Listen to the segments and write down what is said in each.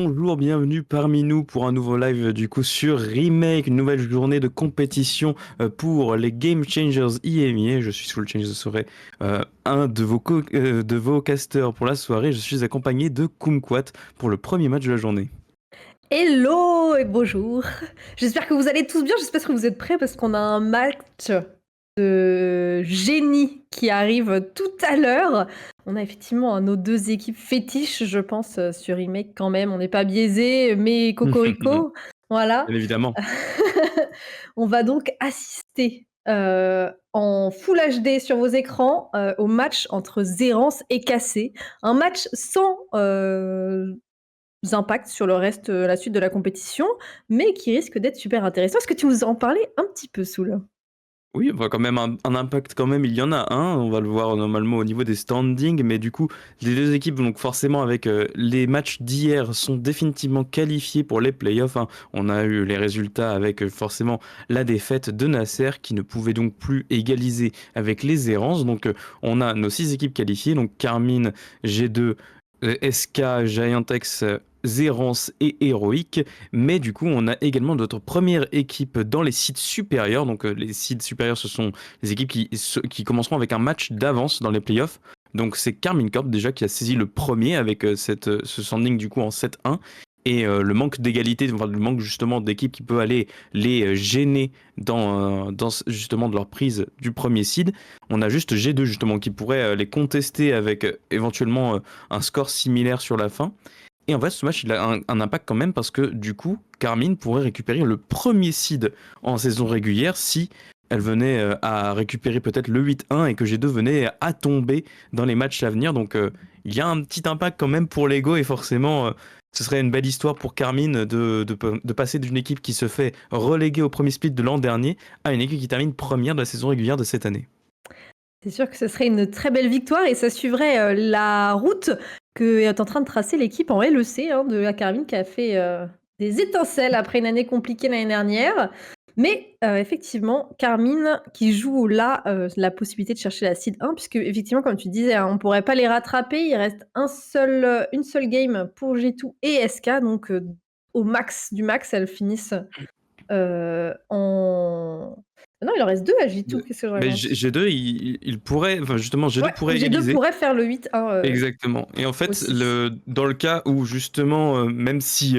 bonjour, bienvenue parmi nous pour un nouveau live du coup sur Remake, une nouvelle journée de compétition pour les Game Changers IMIA. Je suis Soul Change, je serai un de vos casters pour la soirée. Je suis accompagné de Kumquat pour le premier match de la journée. Hello et bonjour. J'espère que vous allez tous bien, j'espère que vous êtes prêts parce qu'on a un match de génie qui arrive tout à l'heure. On a effectivement nos deux équipes fétiches, je pense, sur Remake quand même. On n'est pas biaisé, mais Cocorico, voilà. Bien évidemment. On va donc assister en Full HD sur vos écrans au match entre Zérance et Cassé. Un match sans impacts sur le reste, la suite de la compétition, mais qui risque d'être super intéressant. Est-ce que tu nous en parlais un petit peu, Soul? Oui, bah quand même un impact quand même, il y en a un, on va le voir normalement au niveau des standings, mais du coup les deux équipes donc forcément avec les matchs d'hier sont définitivement qualifiés pour les playoffs, hein. On a eu les résultats avec forcément la défaite de Nasser qui ne pouvait donc plus égaliser avec les errances, donc on a nos 6 équipes qualifiées, donc Carmine, G2, SK, Giantex, Zérance et Héroïque, mais du coup on a également notre première équipe dans les seeds supérieurs, donc les seeds supérieurs ce sont les équipes qui commenceront avec un match d'avance dans les playoffs, donc c'est Carmine Corp déjà qui a saisi le premier avec ce standing du coup en 7-1, et le manque d'égalité, enfin, le manque justement d'équipe qui peut aller les gêner justement de leur prise du premier seed. On a juste G2 justement qui pourrait les contester avec éventuellement un score similaire sur la fin. Et en fait, ce match, il a un impact quand même parce que du coup, Carmine pourrait récupérer le premier seed en saison régulière si elle venait à récupérer peut-être le 8-1 et que G2 venait à tomber dans les matchs à venir. Donc, il y a un petit impact quand même pour l'ego et forcément, ce serait une belle histoire pour Carmine de passer d'une équipe qui se fait reléguer au premier split de l'an dernier à une équipe qui termine première de la saison régulière de cette année. C'est sûr que ce serait une très belle victoire et ça suivrait la route que est en train de tracer l'équipe en LEC hein, de la Carmine qui a fait des étincelles après une année compliquée l'année dernière. Mais effectivement, Carmine qui joue là la possibilité de chercher la seed 1, puisque effectivement, comme tu disais, hein, on ne pourrait pas les rattraper. Il reste une seule game pour G2 et SK, donc au max du max, elles finissent en... Non, il en reste deux à G2, qu'est-ce que je Mais raconte? G2, il pourrait, enfin justement, G2 Ouais, pourrait G2 égaliser. pourrait faire le 8-1 Exactement. Et en fait, aussi. dans le cas où justement, même si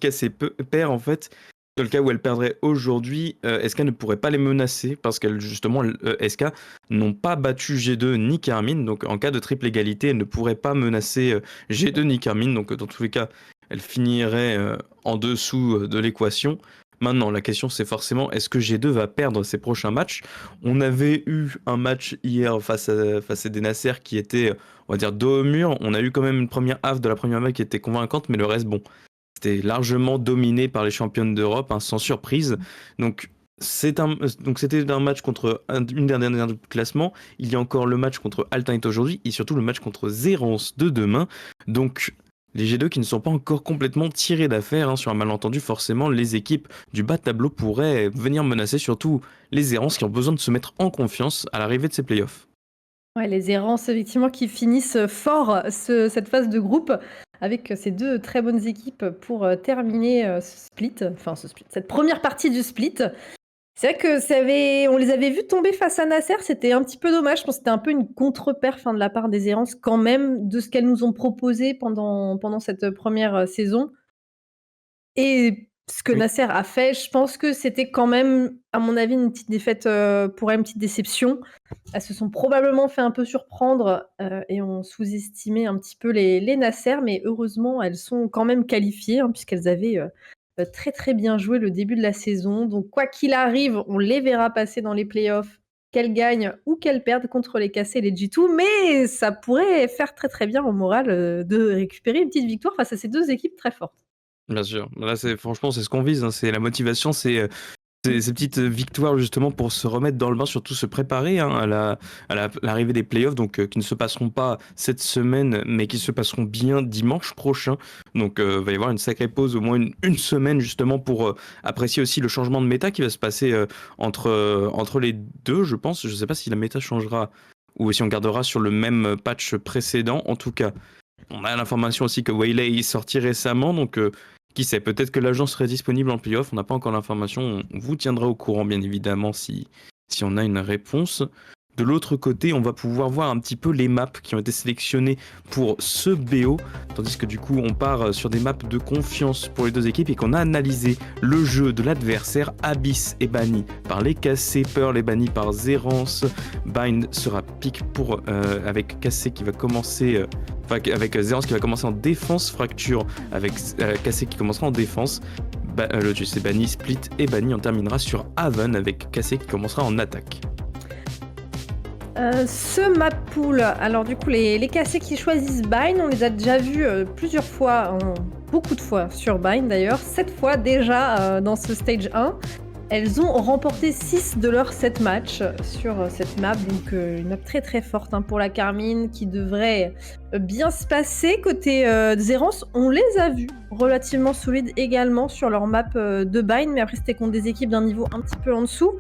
Cassé perd, en fait, dans le cas où elle perdrait aujourd'hui, SK ne pourrait pas les menacer parce qu'elle justement, SK n'ont pas battu G2 ni Carmine. Donc en cas de triple égalité, elle ne pourrait pas menacer G2 ni Carmine. Donc dans tous les cas, elle finirait en dessous de l'équation. Maintenant, la question c'est forcément est-ce que G2 va perdre ses prochains matchs? On avait eu un match hier face à des Nasser qui était, on va dire, dos au mur. On a eu quand même une première half de la première vague qui était convaincante, mais le reste, bon, c'était largement dominé par les championnes d'Europe, hein, sans surprise. Donc, c'était un match contre une des dernières du classement. Il y a encore le match contre Alternate aujourd'hui et surtout le match contre Zérance de demain. Donc, les G2 qui ne sont pas encore complètement tirés d'affaire, hein, sur un malentendu, forcément, les équipes du bas de tableau pourraient venir menacer surtout les errances qui ont besoin de se mettre en confiance à l'arrivée de ces playoffs. Ouais, les errances, effectivement, qui finissent fort cette phase de groupe avec ces deux très bonnes équipes pour terminer cette première partie du split. C'est vrai que on les avait vus tomber face à Nasser, c'était un petit peu dommage. Je pense que c'était un peu une contre-perf de la part des errances quand même de ce qu'elles nous ont proposé pendant cette première saison. Et ce que Oui. Nasser a fait, je pense que c'était quand même, à mon avis, une petite défaite pour elles, une petite déception. Elles se sont probablement fait un peu surprendre et ont sous-estimé un petit peu les Nasser, mais heureusement, elles sont quand même qualifiées hein, puisqu'elles avaient très très bien joué le début de la saison. Donc quoi qu'il arrive, on les verra passer dans les playoffs, qu'elles gagnent ou qu'elles perdent contre les Cassés et les G2, mais ça pourrait faire très très bien au moral de récupérer une petite victoire face à ces deux équipes très fortes. Bien sûr. Là, franchement, c'est ce qu'on vise, hein. C'est la motivation, ces petites victoires justement pour se remettre dans le bain, surtout se préparer, hein, l'arrivée des playoffs, donc qui ne se passeront pas cette semaine, mais qui se passeront bien dimanche prochain. Donc, va y avoir une sacrée pause, au moins une semaine justement pour apprécier aussi le changement de méta qui va se passer entre les deux, je pense. Je ne sais pas si la méta changera ou si on gardera sur le même patch précédent. En tout cas, On a l'information aussi que Waylay est sorti récemment, donc qui sait, peut-être que l'agent serait disponible en playoff. On n'a pas encore l'information. On vous tiendra au courant, bien évidemment, si on a une réponse. De l'autre côté, on va pouvoir voir un petit peu les maps qui ont été sélectionnées pour ce BO, tandis que du coup, on part sur des maps de confiance pour les deux équipes et qu'on a analysé le jeu de l'adversaire. Abyss est banni par les Cassés, Pearl est banni par Zerance, Bind sera pick pour avec Cassé qui va commencer, avec Zerance qui va commencer en défense, Fracture avec Cassé qui commencera en défense. Le GC banni, Split est banni. On terminera sur Haven avec Cassé qui commencera en attaque. Ce map pool, alors du coup les cassés qui choisissent Bind, on les a déjà vus plusieurs fois, beaucoup de fois sur Bind d'ailleurs, 7 fois déjà dans ce stage 1. Elles ont remporté 6 de leurs 7 matchs sur cette map, donc une map très très forte pour la Carmine qui devrait bien se passer. Côté Zerance, on les a vus relativement solides également sur leur map de Bind, mais après c'était contre des équipes d'un niveau un petit peu en dessous.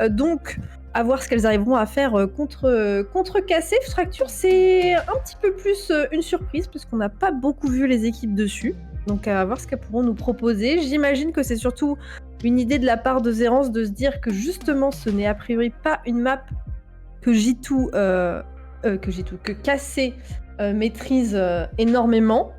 Donc à voir ce qu'elles arriveront à faire contre Cassé. Fracture, c'est un petit peu plus une surprise parce qu'on n'a pas beaucoup vu les équipes dessus. Donc à voir ce qu'elles pourront nous proposer. J'imagine que c'est surtout une idée de la part de Zerance de se dire que justement ce n'est a priori pas une map que que Cassé maîtrise énormément.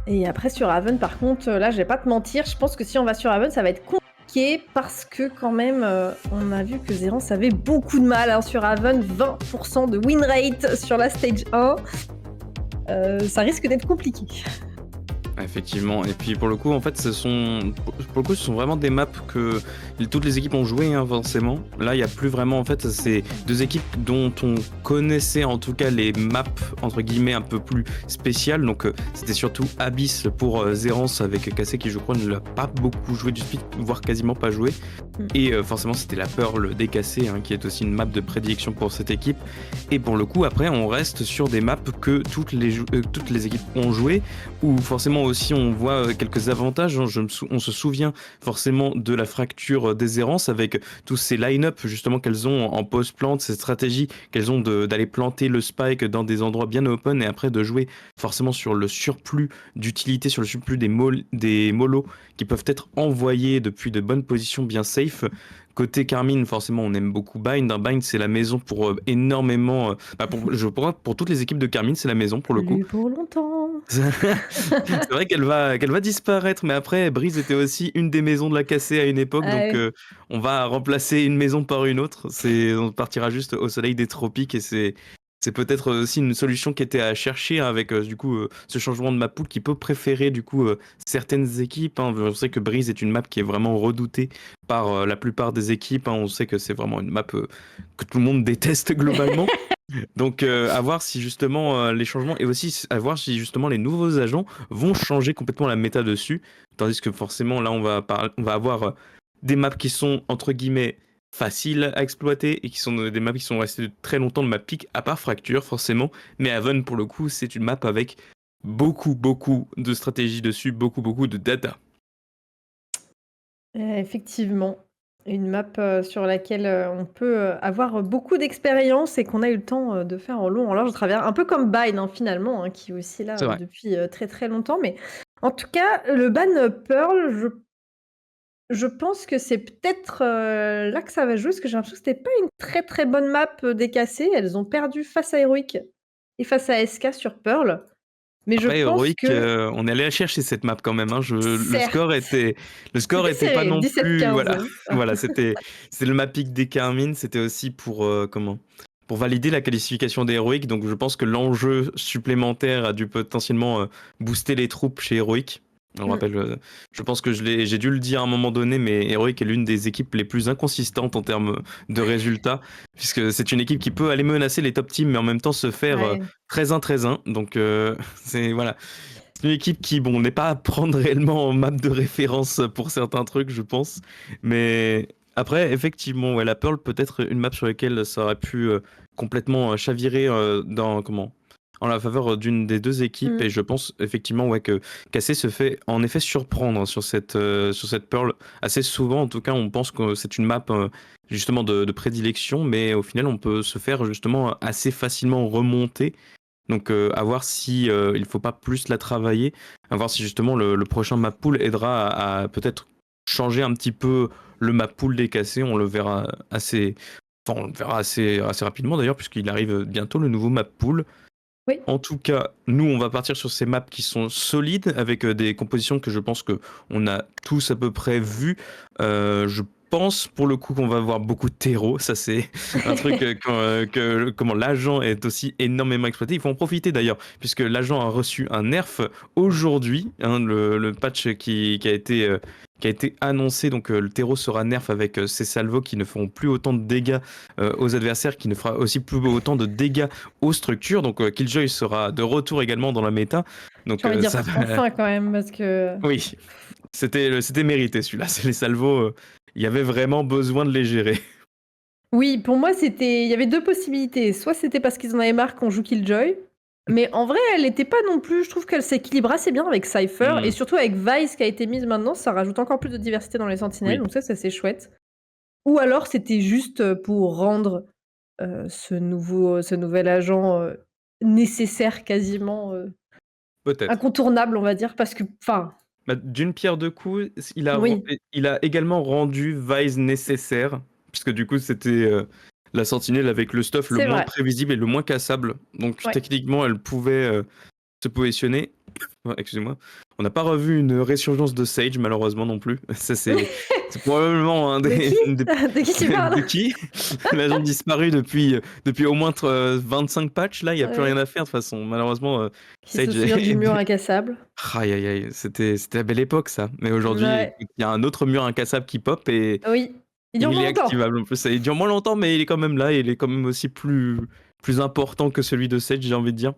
Et après sur Haven par contre, là je vais pas te mentir, je pense que si on va sur Haven ça va être compliqué parce que quand même on a vu que Zerance avait beaucoup de mal sur Haven, 20% de win rate sur la stage 1. Ça risque d'être compliqué. Effectivement, et puis pour le coup, en fait, ce sont vraiment des maps que toutes les équipes ont joué, forcément. Là, il n'y a plus vraiment, en fait, c'est deux équipes dont on connaissait en tout cas les maps, entre guillemets, un peu plus spéciales. Donc, c'était surtout Abyss pour Zerance avec Cassé qui, je crois, ne l'a pas beaucoup joué du speed, voire quasiment pas joué. Et forcément, c'était la Pearl des Cassés, qui est aussi une map de prédilection pour cette équipe. Et pour le coup, après, on reste sur des maps que toutes les équipes ont joué, où forcément aussi on voit quelques avantages. On se souvient forcément de la Fracture des Errances avec tous ces line-up justement qu'elles ont en post-plant, ces stratégies qu'elles ont d'aller planter le spike dans des endroits bien open et après de jouer forcément sur le surplus d'utilité, sur le surplus des molos qui peuvent être envoyés depuis de bonnes positions bien safe. Côté Carmine, forcément, on aime beaucoup Bind. Bind, c'est la maison pour énormément. Je crois pour toutes les équipes de Carmine, c'est la maison pour le coup. Pour longtemps. C'est vrai qu'elle va disparaître, mais après, Breeze était aussi une des maisons de la cassée à une époque, donc on va remplacer une maison par une autre. On partira juste au soleil des tropiques et c'est peut-être aussi une solution qui était à chercher avec du coup ce changement de map pool qui peut préférer du coup certaines équipes. On sait que Breeze est une map qui est vraiment redoutée par la plupart des équipes. On sait que c'est vraiment une map que tout le monde déteste globalement. Donc à voir si justement les changements et aussi à voir si justement les nouveaux agents vont changer complètement la méta dessus. Tandis que forcément là on va avoir des maps qui sont entre guillemets faciles à exploiter et qui sont des maps qui sont restées très longtemps de map pick à part Fracture forcément. Mais Haven pour le coup c'est une map avec beaucoup de stratégie dessus, beaucoup de data. Effectivement. Une map sur laquelle on peut avoir beaucoup d'expérience et qu'on a eu le temps de faire en long, en large, en travers. Un peu comme Bind finalement, qui est aussi là C'est vrai. depuis très longtemps. Mais en tout cas, le ban Pearl, je pense que c'est peut-être là que ça va jouer, parce que j'ai l'impression que c'était pas une très bonne map des Cassés. Elles ont perdu face à Heroic et face à SK sur Pearl. Mais je Après pense Heroic, que on est allé la chercher cette map quand même. certes, Le score c'était était pas serré, non plus, 17-15. voilà, voilà, c'était le map pick des Carmine. C'était aussi pour pour valider la qualification des Heroic. Donc je pense que l'enjeu supplémentaire a dû potentiellement booster les troupes chez Heroic. On rappelle, je pense que j'ai dû le dire à un moment donné, mais Heroic est l'une des équipes les plus inconsistantes en termes de résultats, puisque c'est une équipe qui peut aller menacer les top teams, mais en même temps se faire Ouais. 13-1-13-1. Donc c'est voilà, c'est une équipe qui bon n'est pas à prendre réellement en map de référence pour certains trucs, je pense. Mais après, effectivement, ouais, la Pearl peut être une map sur laquelle ça aurait pu complètement chavirer en la faveur d'une des deux équipes. Et je pense effectivement ouais, que Cassé se fait en effet surprendre sur cette Pearl assez souvent. En tout cas, on pense que c'est une map justement de prédilection, mais au final, on peut se faire justement assez facilement remonter Donc à voir si il faut pas plus la travailler, à voir si justement le prochain map pool aidera à peut-être changer un petit peu le map pool des cassés. On le verra assez, enfin, on le verra assez rapidement d'ailleurs, puisqu'il arrive bientôt le nouveau map pool. Oui. En tout cas, nous, on va partir sur ces maps qui sont solides, avec des compositions que je pense que on a tous à peu près vues. Je pense pour le coup qu'on va avoir beaucoup de terreau. Ça, c'est un truc comment l'agent est aussi énormément exploité. Il faut en profiter d'ailleurs, puisque l'agent a reçu un nerf aujourd'hui, hein, le patch qui a été annoncé. Donc le terreau sera nerf avec ses salvos qui ne feront plus autant de dégâts aux adversaires, qui ne fera aussi plus autant de dégâts aux structures. Donc Killjoy sera de retour également dans la méta. Donc J'ai envie de dire ça va... enfin quand même, parce que... Oui, c'était mérité celui-là. C'est les salvos, il y avait vraiment besoin de les gérer. Oui, pour moi, il y avait deux possibilités. Soit c'était parce qu'ils en avaient marre qu'on joue Killjoy, mais en vrai, elle n'était pas non plus. Je trouve qu'elle s'équilibre assez bien avec Cypher, et surtout avec Vice qui a été mise maintenant, ça rajoute encore plus de diversité dans les sentinelles, Oui, donc ça c'est chouette. Ou alors c'était juste pour rendre ce nouvel agent nécessaire, quasiment peut-être. incontournable, on va dire, parce que, enfin, Bah, d'une pierre deux coups, oui, il a également rendu Vise nécessaire, puisque du coup c'était la sentinelle avec le stuff le c'est moins vrai. prévisible et le moins cassable. Donc Ouais. techniquement, elle pouvait se positionner. Ouais, excusez-moi. On n'a pas revu une résurgence de Sage, malheureusement non plus. Ça, c'est probablement un De qui? des De qui tu parles? de qui? L'agent disparu depuis au moins 25 patchs. Là, il n'y a plus rien Ouais. à faire de toute façon. Malheureusement, Qui se Sage souvient du est... mur incassable? Aïe, aïe, aïe. C'était la belle époque, ça. Mais aujourd'hui, Ouais. écoute, il y a un autre mur incassable qui pop et Oui. Il dure il moins est longtemps. activable. En plus, ça, il dure moins longtemps, mais il est quand même là. Il est quand même aussi plus important que celui de Sage, j'ai envie de dire.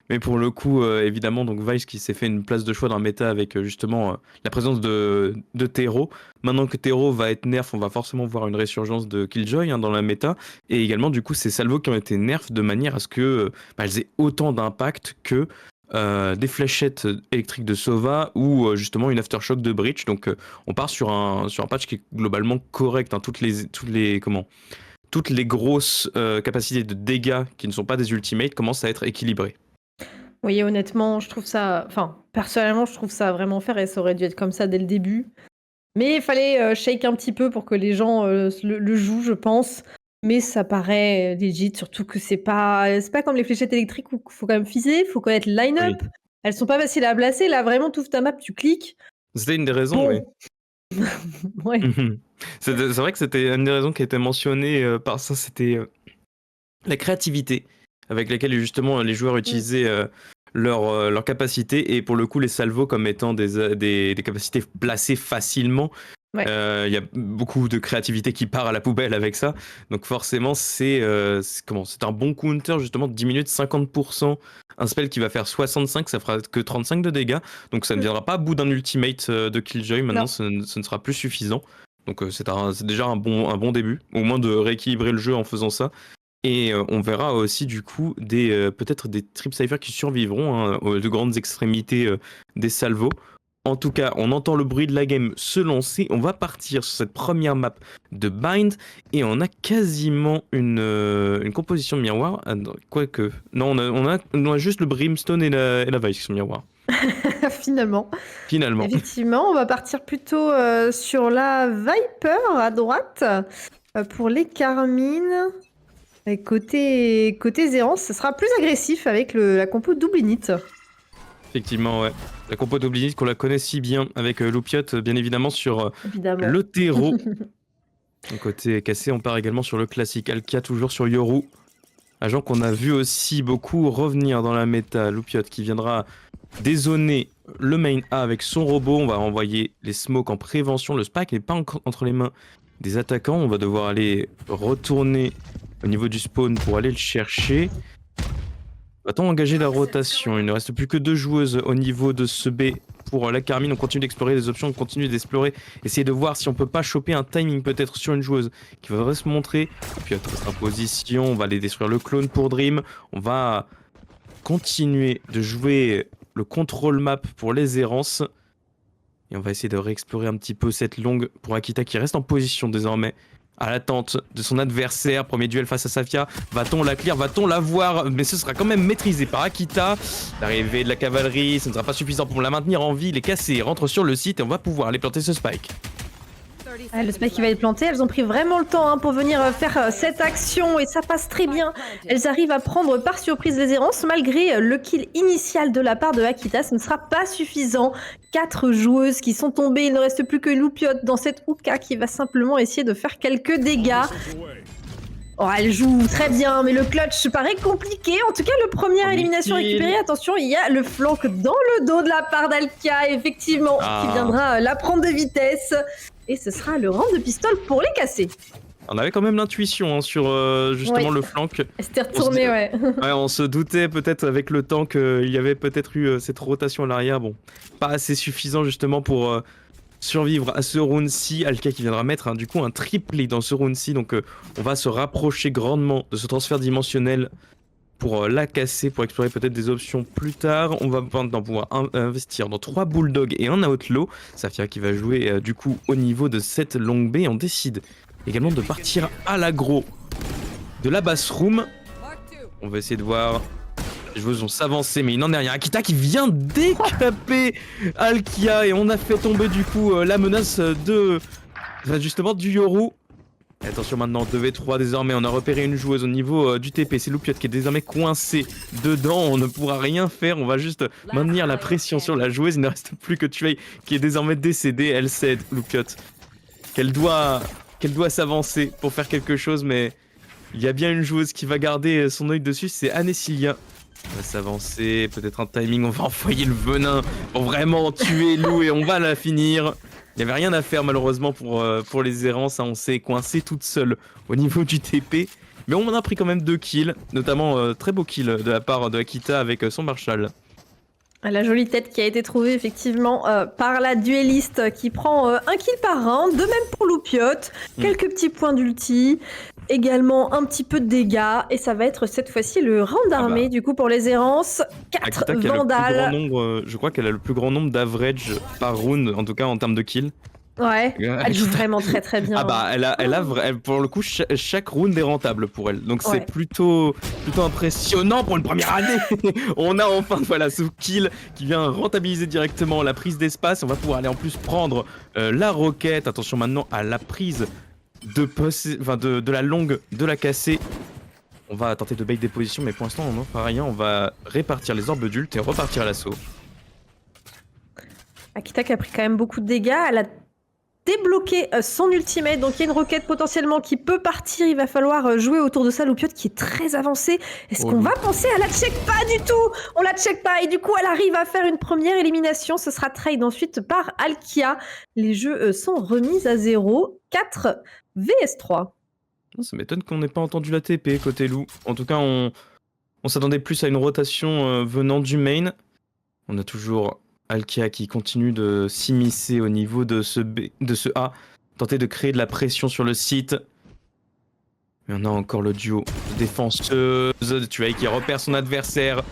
Mais pour le coup, évidemment, donc Vice qui s'est fait une place de choix dans le méta avec justement la présence de Tero. Maintenant que Tero va être nerf, on va forcément voir une résurgence de Killjoy, hein, dans la méta. Et également, du coup, ces salvos qui ont été nerfs de manière à ce que elles aient autant d'impact que des fléchettes électriques de Sova ou justement une aftershock de Breach. Donc on part sur un patch qui est globalement correct, hein. Toutes les grosses capacités de dégâts qui ne sont pas des ultimates commencent à être équilibrées. Oui, honnêtement, je trouve ça, enfin, personnellement, je trouve ça vraiment faire et ça aurait dû être comme ça dès le début. Mais il fallait, shake un petit peu pour que les gens, le jouent, je pense. Mais ça paraît legit, surtout que c'est pas comme les fléchettes électriques où il faut quand même viser, il faut connaître le Oui. line-up. Elles sont pas faciles à placer. Là, vraiment, tu ouvres ta map, tu cliques. C'était une des raisons, oui. Bon, ouais. Mhm. C'est vrai que c'était une des raisons qui a été mentionnée par ça, c'était la créativité avec laquelle justement les joueurs Mmh. utilisaient leur capacité et pour le coup les salvos comme étant des capacités placées facilement. Ouais. Il y a beaucoup de créativité qui part à la poubelle avec ça. Donc forcément, c'est un bon counter justement de 10 minutes, 50%. Un spell qui va faire 65, ça fera que 35 de dégâts. Donc ça ne Mmh. viendra pas à bout d'un ultimate de Killjoy. Maintenant, Non. ce ne sera plus suffisant. Donc c'est déjà un bon début. Au moins de rééquilibrer le jeu en faisant ça. Et on verra aussi du coup peut-être des Trip Cypher qui survivront, hein, aux de grandes extrémités des salvos. En tout cas, on entend le bruit de la game se lancer. On va partir sur cette première map de Bind et on a quasiment une composition miroir. Ah, non, quoique, non, on a juste le Brimstone et la Vice qui sont miroirs. Finalement. Finalement. Effectivement, on va partir plutôt, sur la Viper à droite, pour les Carmine. Et côté Zérance, ce sera plus agressif avec la compo double init. Effectivement, ouais. La compo d'Oblinit qu'on la connaît si bien avec Loupiot, bien évidemment sur Évidemment. le terreau. Côté cassé, on part également sur le classique. Alkia toujours sur Yoru. Agent qu'on a vu aussi beaucoup revenir dans la méta. Loupiot qui viendra dézoner le main A avec son robot. On va envoyer les smokes en prévention. Le spike n'est pas encore entre les mains des attaquants. On va devoir aller retourner au niveau du spawn pour aller le chercher. Va-t-on engager la rotation? Il ne reste plus que 2 joueuses au niveau de ce B pour la Carmine. On continue d'explorer les options, on continue d'explorer, essayer de voir si on peut pas choper un timing peut-être sur une joueuse qui voudrait se montrer. Puis elle reste en position, on va aller détruire le clone pour Dream. On va continuer de jouer le contrôle map pour les errances. Et on va essayer de réexplorer un petit peu cette longue pour Akita qui reste en position désormais à l'attente de son adversaire. Premier duel face à Safia. Va-t-on la clear? Va-t-on la voir? Mais ce sera quand même maîtrisé par Akita. L'arrivée de la cavalerie, ce ne sera pas suffisant pour la maintenir en vie. Les casser rentre sur le site et on va pouvoir aller planter ce spike. Le spike qui va être planté, elles ont pris vraiment le temps pour venir faire cette action et ça passe très bien. Elles arrivent à prendre par surprise les errances malgré le kill initial de la part de Akita. Ce ne sera pas suffisant. 4 joueuses qui sont tombées. Il ne reste plus que Loupiot dans cette Uka qui va simplement essayer de faire quelques dégâts. Oh, elle joue très bien, mais le clutch paraît compliqué. En tout cas, le première élimination récupérée. Attention, il y a le flank dans le dos de la part d'Alkia, effectivement, qui viendra la prendre de vitesse. Et ce sera le round de pistole pour les casser. On avait quand même l'intuition sur justement le flank. C'était retourné, ouais. On se doutait peut-être avec le temps qu'il y avait peut-être eu cette rotation à l'arrière. Bon, pas assez suffisant justement pour survivre à ce round-ci. Alkia qui viendra mettre du coup un triplé dans ce round-ci. Donc on va se rapprocher grandement de ce transfert dimensionnel pour la casser, pour explorer peut-être des options plus tard. On va maintenant pouvoir investir dans 3 bulldogs et un outlaw. Safia qui va jouer du coup au niveau de cette longue B. On décide également de partir à l'aggro de la bassroom. On va essayer de voir. Les joueuses vont s'avancer, mais il n'en est rien. Akita qui vient décaper Alkia et on a fait tomber du coup la menace justement du Yoru. Et attention maintenant, 2v3 désormais, on a repéré une joueuse au niveau du TP, c'est Loupiot qui est désormais coincé dedans, on ne pourra rien faire, on va juste maintenir la pression sur la joueuse, il ne reste plus que Tuei qui est désormais décédée, elle cède, Loupiot, qu'elle doit s'avancer pour faire quelque chose, mais il y a bien une joueuse qui va garder son œil dessus, c'est Anessilia. On va s'avancer, peut-être un timing, on va envoyer le venin pour vraiment tuer Lou et on va la finir. Il n'y avait rien à faire malheureusement pour les errances, on s'est coincé toute seule au niveau du TP. Mais on en a pris quand même 2 kills, notamment très beau kill de la part de Akita avec son Marshall. La jolie tête qui a été trouvée effectivement par la duelliste qui prend 1 kill par round, de même pour Loupiot, quelques petits points d'ulti, également un petit peu de dégâts, et ça va être cette fois-ci le round armé du coup pour les errances, 4 vandales. Je crois qu'elle a le plus grand nombre d'average par round, en tout cas en termes de kills. Ouais, elle joue vraiment très très bien. Ah bah pour le coup chaque round est rentable pour elle, donc c'est plutôt impressionnant pour une première année. On a enfin voilà ce kill qui vient rentabiliser directement la prise d'espace. On va pouvoir aller en plus prendre la roquette. Attention maintenant à la prise de la longue de la cassée. On va tenter de bait des positions, mais pour l'instant on n'en fera rien. On va répartir les orbes d'ult et repartir à l'assaut. Akita qui a pris quand même beaucoup de dégâts. Elle a débloquer son ultimate, donc il y a une roquette potentiellement qui peut partir, il va falloir jouer autour de ça. Loupiot qui est très avancé, est-ce qu'on va penser à la check? Pas du tout, on la check pas et du coup elle arrive à faire une première élimination, ce sera trade ensuite par Alkia. Les jeux sont remis à 0, 4 vs 3. Ça m'étonne qu'on n'ait pas entendu la TP côté loup, en tout cas on s'attendait plus à une rotation venant du main. On a toujours Alkia qui continue de s'immiscer au niveau de ce A, tenter de créer de la pression sur le site. Mais on a encore le duo de défenseuses, Tuei qui repère son adversaire.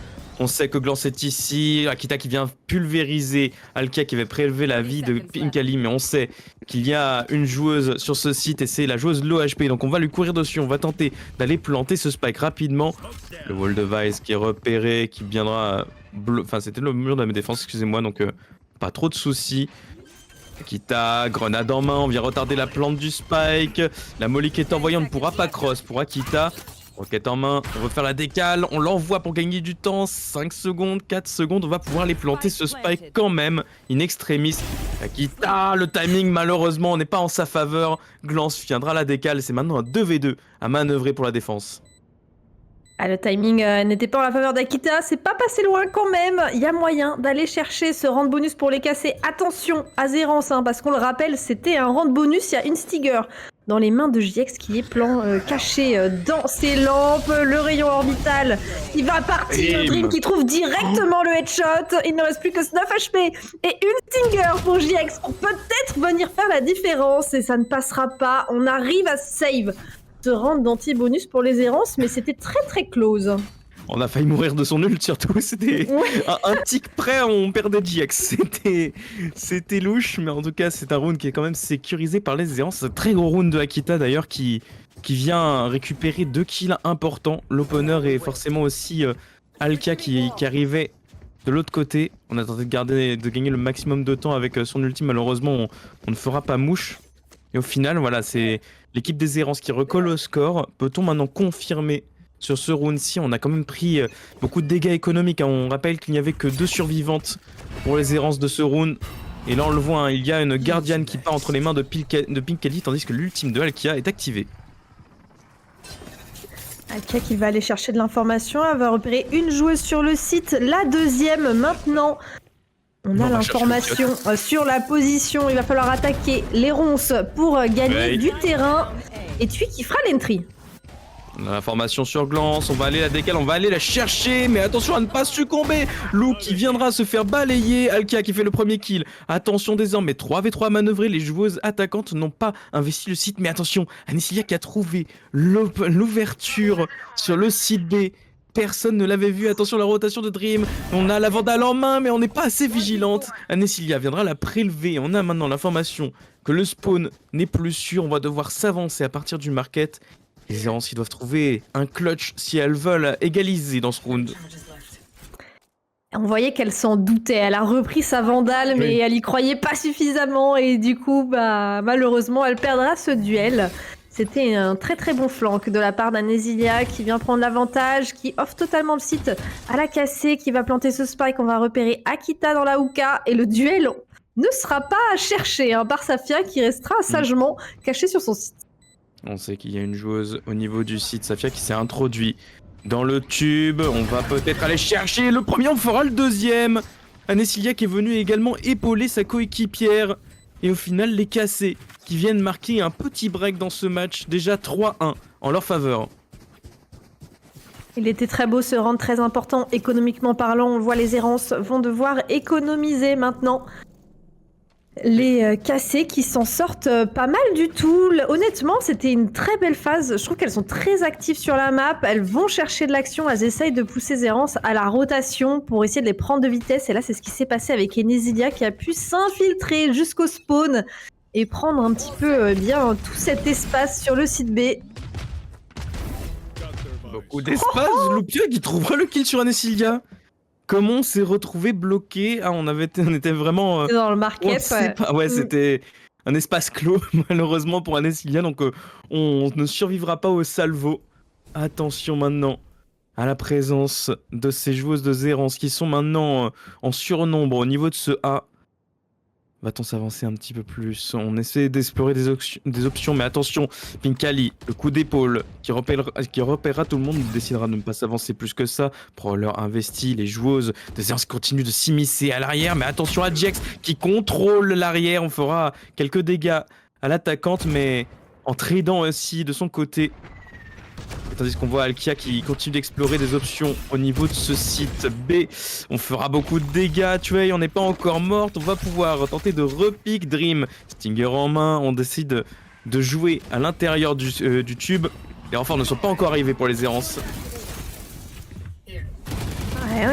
On sait que Glance est ici, Akita qui vient pulvériser Alkia qui avait prélevé la vie de Pinkali, mais on sait qu'il y a une joueuse sur ce site et c'est la joueuse low HP, donc on va lui courir dessus, on va tenter d'aller planter ce spike rapidement. Le wall device qui est repéré, qui viendra... Enfin c'était le mur de la défense, excusez-moi, donc pas trop de soucis. Akita, grenade en main, on vient retarder la plante du spike. La molly qui est envoyée, on ne pourra pas cross pour Akita. Roquette en main, on veut faire la décale, on l'envoie pour gagner du temps, 5 secondes, 4 secondes, on va pouvoir les planter ce spike quand même, in extremis. Akita, le timing malheureusement n'est pas en sa faveur, Glance viendra la décale, c'est maintenant un 2v2 à manœuvrer pour la défense. Le timing n'était pas en la faveur d'Akita, c'est pas passé loin quand même. Il y a moyen d'aller chercher ce round bonus pour les casser. Attention à Zérance, parce qu'on le rappelle, c'était un round bonus, il y a une Stiger dans les mains de JX qui est caché dans ses lampes. Le rayon orbital qui va partir, Dream qui trouve directement le headshot. Il ne reste plus que 9 HP et une Stinger pour JX pour peut-être venir faire la différence. Et ça ne passera pas, on arrive à save ce round d'anti-bonus pour les errances, mais c'était très très close. On a failli mourir de son ult surtout, c'était Ouais. un tic près, on perdait GX. C'était louche, mais en tout cas c'est un round qui est quand même sécurisé par les Zéans. C'est un très gros round de Akita d'ailleurs qui vient récupérer 2 kills importants. L'opener et forcément aussi Alka qui arrivait de l'autre côté. On a tenté de gagner le maximum de temps avec son ultime, malheureusement on ne fera pas mouche. Et au final voilà, c'est l'équipe des Errances qui recolle au score. Peut-on maintenant confirmer sur ce round-ci? On a quand même pris beaucoup de dégâts économiques, hein. On rappelle qu'il n'y avait que 2 survivantes pour les Errances de ce round. Et là on le voit, hein, il y a une Guardian qui part entre les mains de Pinkali, tandis que l'ultime de Alkia est activé. Alkia qui va aller chercher de l'information, elle va repérer une joueuse sur le site, la deuxième maintenant. On a l'information sur la position, il va falloir attaquer les ronces pour gagner du terrain. Et Tui qui fera l'entry. On a l'information sur Glance, on va aller la décaler, on va aller la chercher, mais attention à ne pas succomber. Lou qui viendra se faire balayer, Alkia qui fait le premier kill. Attention désormais, 3v3 à manœuvrer, les joueuses attaquantes n'ont pas investi le site, mais attention, Anécilia qui a trouvé l'ouverture sur le site B. Personne ne l'avait vu, attention à la rotation de Dream. On a la Vandale en main, mais on n'est pas assez vigilante. Anécilia viendra la prélever, on a maintenant l'information que le spawn n'est plus sûr, on va devoir s'avancer à partir du market. Les Errances, ils doivent trouver un clutch si elles veulent égaliser dans ce round. On voyait qu'elle s'en doutait, elle a repris sa Vandale, mais elle y croyait pas suffisamment et du coup, bah, malheureusement, elle perdra ce duel. C'était un très très bon flank de la part d'Anécilia qui vient prendre l'avantage, qui offre totalement le site à la cassée, qui va planter ce spike. On va repérer Akita dans la hookah et le duel ne sera pas cherché par Safia qui restera sagement cachée sur son site. On sait qu'il y a une joueuse au niveau du site, Safia, qui s'est introduite dans le tube. On va peut-être aller chercher le premier, on fera le deuxième. Anécilia qui est venue également épauler sa coéquipière. Et au final, les cassés qui viennent marquer un petit break dans ce match. Déjà 3-1 en leur faveur. Il était très beau ce round, très important économiquement parlant. On le voit, les Errances vont devoir économiser maintenant. Les cassés qui s'en sortent pas mal du tout. Honnêtement, c'était une très belle phase. Je trouve qu'elles sont très actives sur la map. Elles vont chercher de l'action. Elles essayent de pousser les Errances à la rotation pour essayer de les prendre de vitesse. Et là, c'est ce qui s'est passé avec Anécilia qui a pu s'infiltrer jusqu'au spawn et prendre un petit peu bien tout cet espace sur le site B. Beaucoup d'espace. Loupia qui trouvera le kill sur Anécilia. Comment on s'est retrouvé bloqué? Ah, on était vraiment... dans le market, c'était un espace clos, malheureusement, pour Anécilia. Donc, on ne survivra pas au salvo. Attention maintenant à la présence de ces joueuses de Zérance qui sont maintenant en surnombre au niveau de ce A. Va-t-on s'avancer un petit peu plus? On essaie d'explorer des options, mais attention, Pinkali, le coup d'épaule qui repérera tout le monde, décidera de ne pas s'avancer plus que ça. Prowler investi, les joueuses de Zerns continuent de s'immiscer à l'arrière, mais attention à Jax qui contrôle l'arrière. On fera quelques dégâts à l'attaquante, mais en tradant aussi de son côté. Tandis qu'on voit Alkia qui continue d'explorer des options au niveau de ce site B. On fera beaucoup de dégâts. Tui, on n'est pas encore morte. On va pouvoir tenter de repique Dream. Stinger en main. On décide de jouer à l'intérieur du tube. Les renforts ne sont pas encore arrivés pour les Errances. Ouais,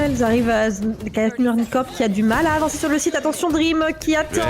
elles arrivent à Kalashnikov qui a du mal à avancer sur le site. Attention Dream qui attend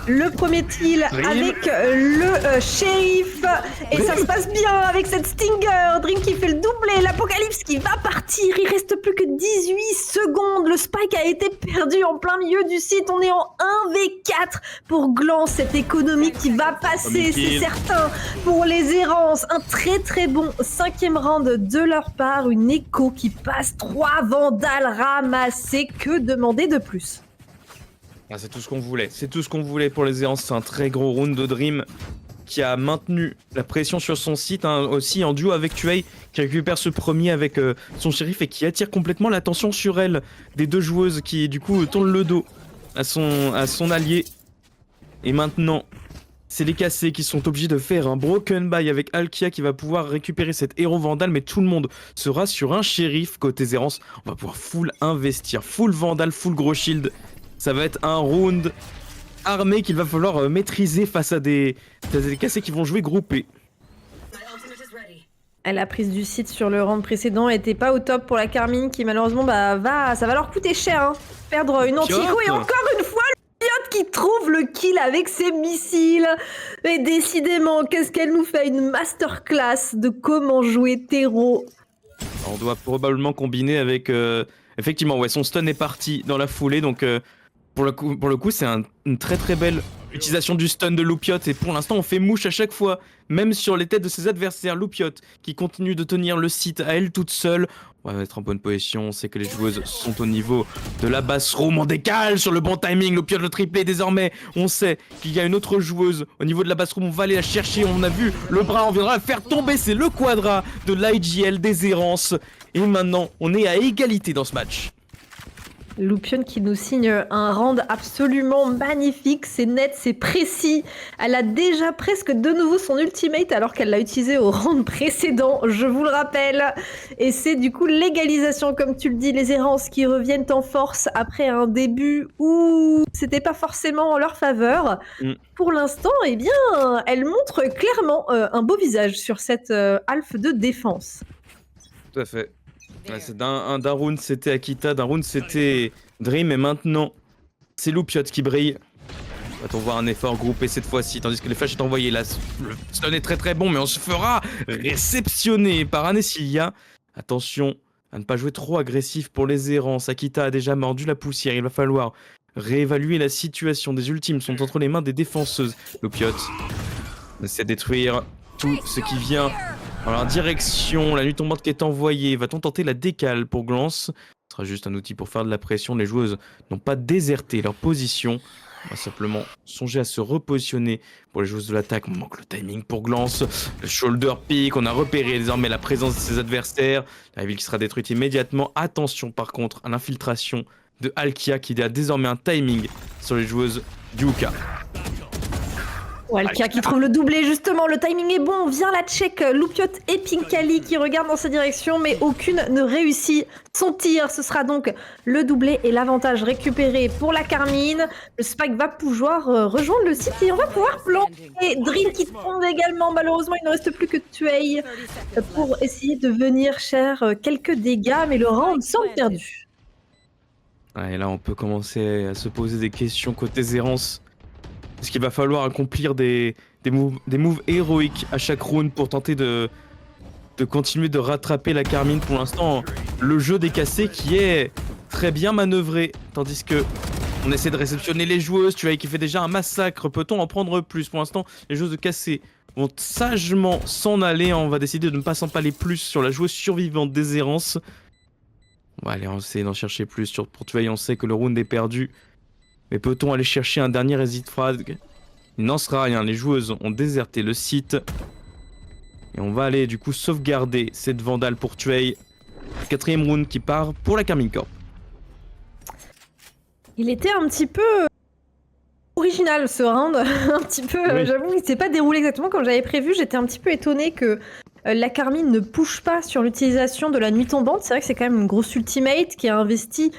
le premier kill avec le shérif. Et ça se passe bien avec cette Stinger. Dream qui fait le doublé. L'Apocalypse qui va partir. Il reste plus que 18 secondes. Le spike a été perdu en plein milieu du site. On est en 1v4 pour Glance. Cette économie qui va passer, c'est certain. Pour les Errances, un très très bon 5e round de leur part. Une écho qui passe, 3 Vandales ramassés. Que demander de plus? Ah, c'est tout ce qu'on voulait. C'est tout ce qu'on voulait pour les Errances. C'est un très gros round de Dream qui a maintenu la pression sur son site, aussi en duo avec Tui qui récupère ce premier avec son shérif et qui attire complètement l'attention sur elle des deux joueuses qui du coup tournent le dos à son allié. Et maintenant, c'est les cassés qui sont obligés de faire un broken buy avec Alkia qui va pouvoir récupérer cet héros Vandale, mais tout le monde sera sur un shérif côté Zérance. On va pouvoir full investir, full Vandale, full gros shield. Ça va être un round armé qu'il va falloir maîtriser face à des cassés qui vont jouer groupés. La prise du site sur le round précédent était pas au top pour la Carmine qui malheureusement ça va leur coûter cher. Hein. Perdre une anti-héros et encore une fois le pilote qui trouve le kill avec ses missiles. Mais décidément, qu'est-ce qu'elle nous fait? Une masterclass de comment jouer terreau. On doit probablement combiner avec... Effectivement, ouais, son stun est parti dans la foulée, donc pour le coup c'est une très très belle utilisation du stun de Loupiot, et pour l'instant on fait mouche à chaque fois, même sur les têtes de ses adversaires. Loupiot qui continue de tenir le site à elle toute seule. On va être en bonne position, on sait que les joueuses sont au niveau de la basse room, on décale sur le bon timing, Loupiot le triplé désormais, on sait qu'il y a une autre joueuse au niveau de la basse room, on va aller la chercher, on a vu le bras, on viendra la faire tomber, c'est le quadra de l'IGL des errances, et maintenant on est à égalité dans ce match. Loupion qui nous signe un round absolument magnifique, c'est net, c'est précis. Elle a déjà presque de nouveau son ultimate alors qu'elle l'a utilisé au round précédent, je vous le rappelle. Et c'est du coup l'égalisation, comme tu le dis, les errances qui reviennent en force après un début où c'était pas forcément en leur faveur. Pour l'instant, eh bien, elle montre clairement un beau visage sur cette Alpha de défense. Tout à fait. Ouais, d'un round c'était Akita, d'un round c'était Dream, et maintenant c'est Loupiot qui brille. Va-t-on voir un effort groupé cette fois-ci, tandis que les flashs sont envoyés. Là, le stun est très très bon, mais on se fera réceptionner par Anessilia. Attention à ne pas jouer trop agressif pour les errances. Akita a déjà mordu la poussière, il va falloir réévaluer la situation. Des ultimes sont entre les mains des défenseuses. Loupiot essaie de détruire tout ce qui vient dans leur direction. La nuit tombante qui est envoyée. Va-t-on tenter la décale pour Glance? Ce sera juste un outil pour faire de la pression. Les joueuses n'ont pas déserté leur position. On va simplement songer à se repositionner pour les joueuses de l'attaque. On manque le timing pour Glance. Le shoulder pick. On a repéré désormais la présence de ses adversaires. La ville qui sera détruite immédiatement. Attention par contre à l'infiltration de Alkia qui a désormais un timing sur les joueuses du Huka. Alkia qui trouve le doublé, justement, le timing est bon, vient la check, Loupiot et Pinkali qui regardent dans sa direction, mais aucune ne réussit son tir. Ce sera donc le doublé et l'avantage récupéré pour la Carmine. Le Spike va pouvoir rejoindre le site et on va pouvoir planter. Dream qui tombe également, malheureusement il ne reste plus que Tuei pour essayer de venir cher quelques dégâts, mais le round semble perdu. Et là on peut commencer à se poser des questions côté errance. Est-ce qu'il va falloir accomplir des moves héroïques à chaque round pour tenter de continuer de rattraper la Carmine? Pour l'instant, le jeu des cassés qui est très bien manœuvré, tandis que on essaie de réceptionner les joueuses. Tu vois, qui fait déjà un massacre. Peut-on en prendre plus? Pour l'instant, les joueuses de cassés vont sagement s'en aller. On va décider de ne pas s'empaler plus sur la joueuse survivante des errances. On va aller essayer d'en chercher plus pour Tuei. On sait que le round est perdu. Mais peut-on aller chercher un dernier exit frag? Il n'en sera rien, les joueuses ont déserté le site. Et on va aller du coup sauvegarder cette Vandale pour Tuei. Quatrième round qui part pour la Carmine Corp. Il était un petit peu original ce round, un petit peu, oui. J'avoue, il s'est pas déroulé exactement comme j'avais prévu. J'étais un petit peu étonnée que la Carmine ne push pas sur l'utilisation de la nuit tombante. C'est vrai que c'est quand même une grosse ultimate qui est investie,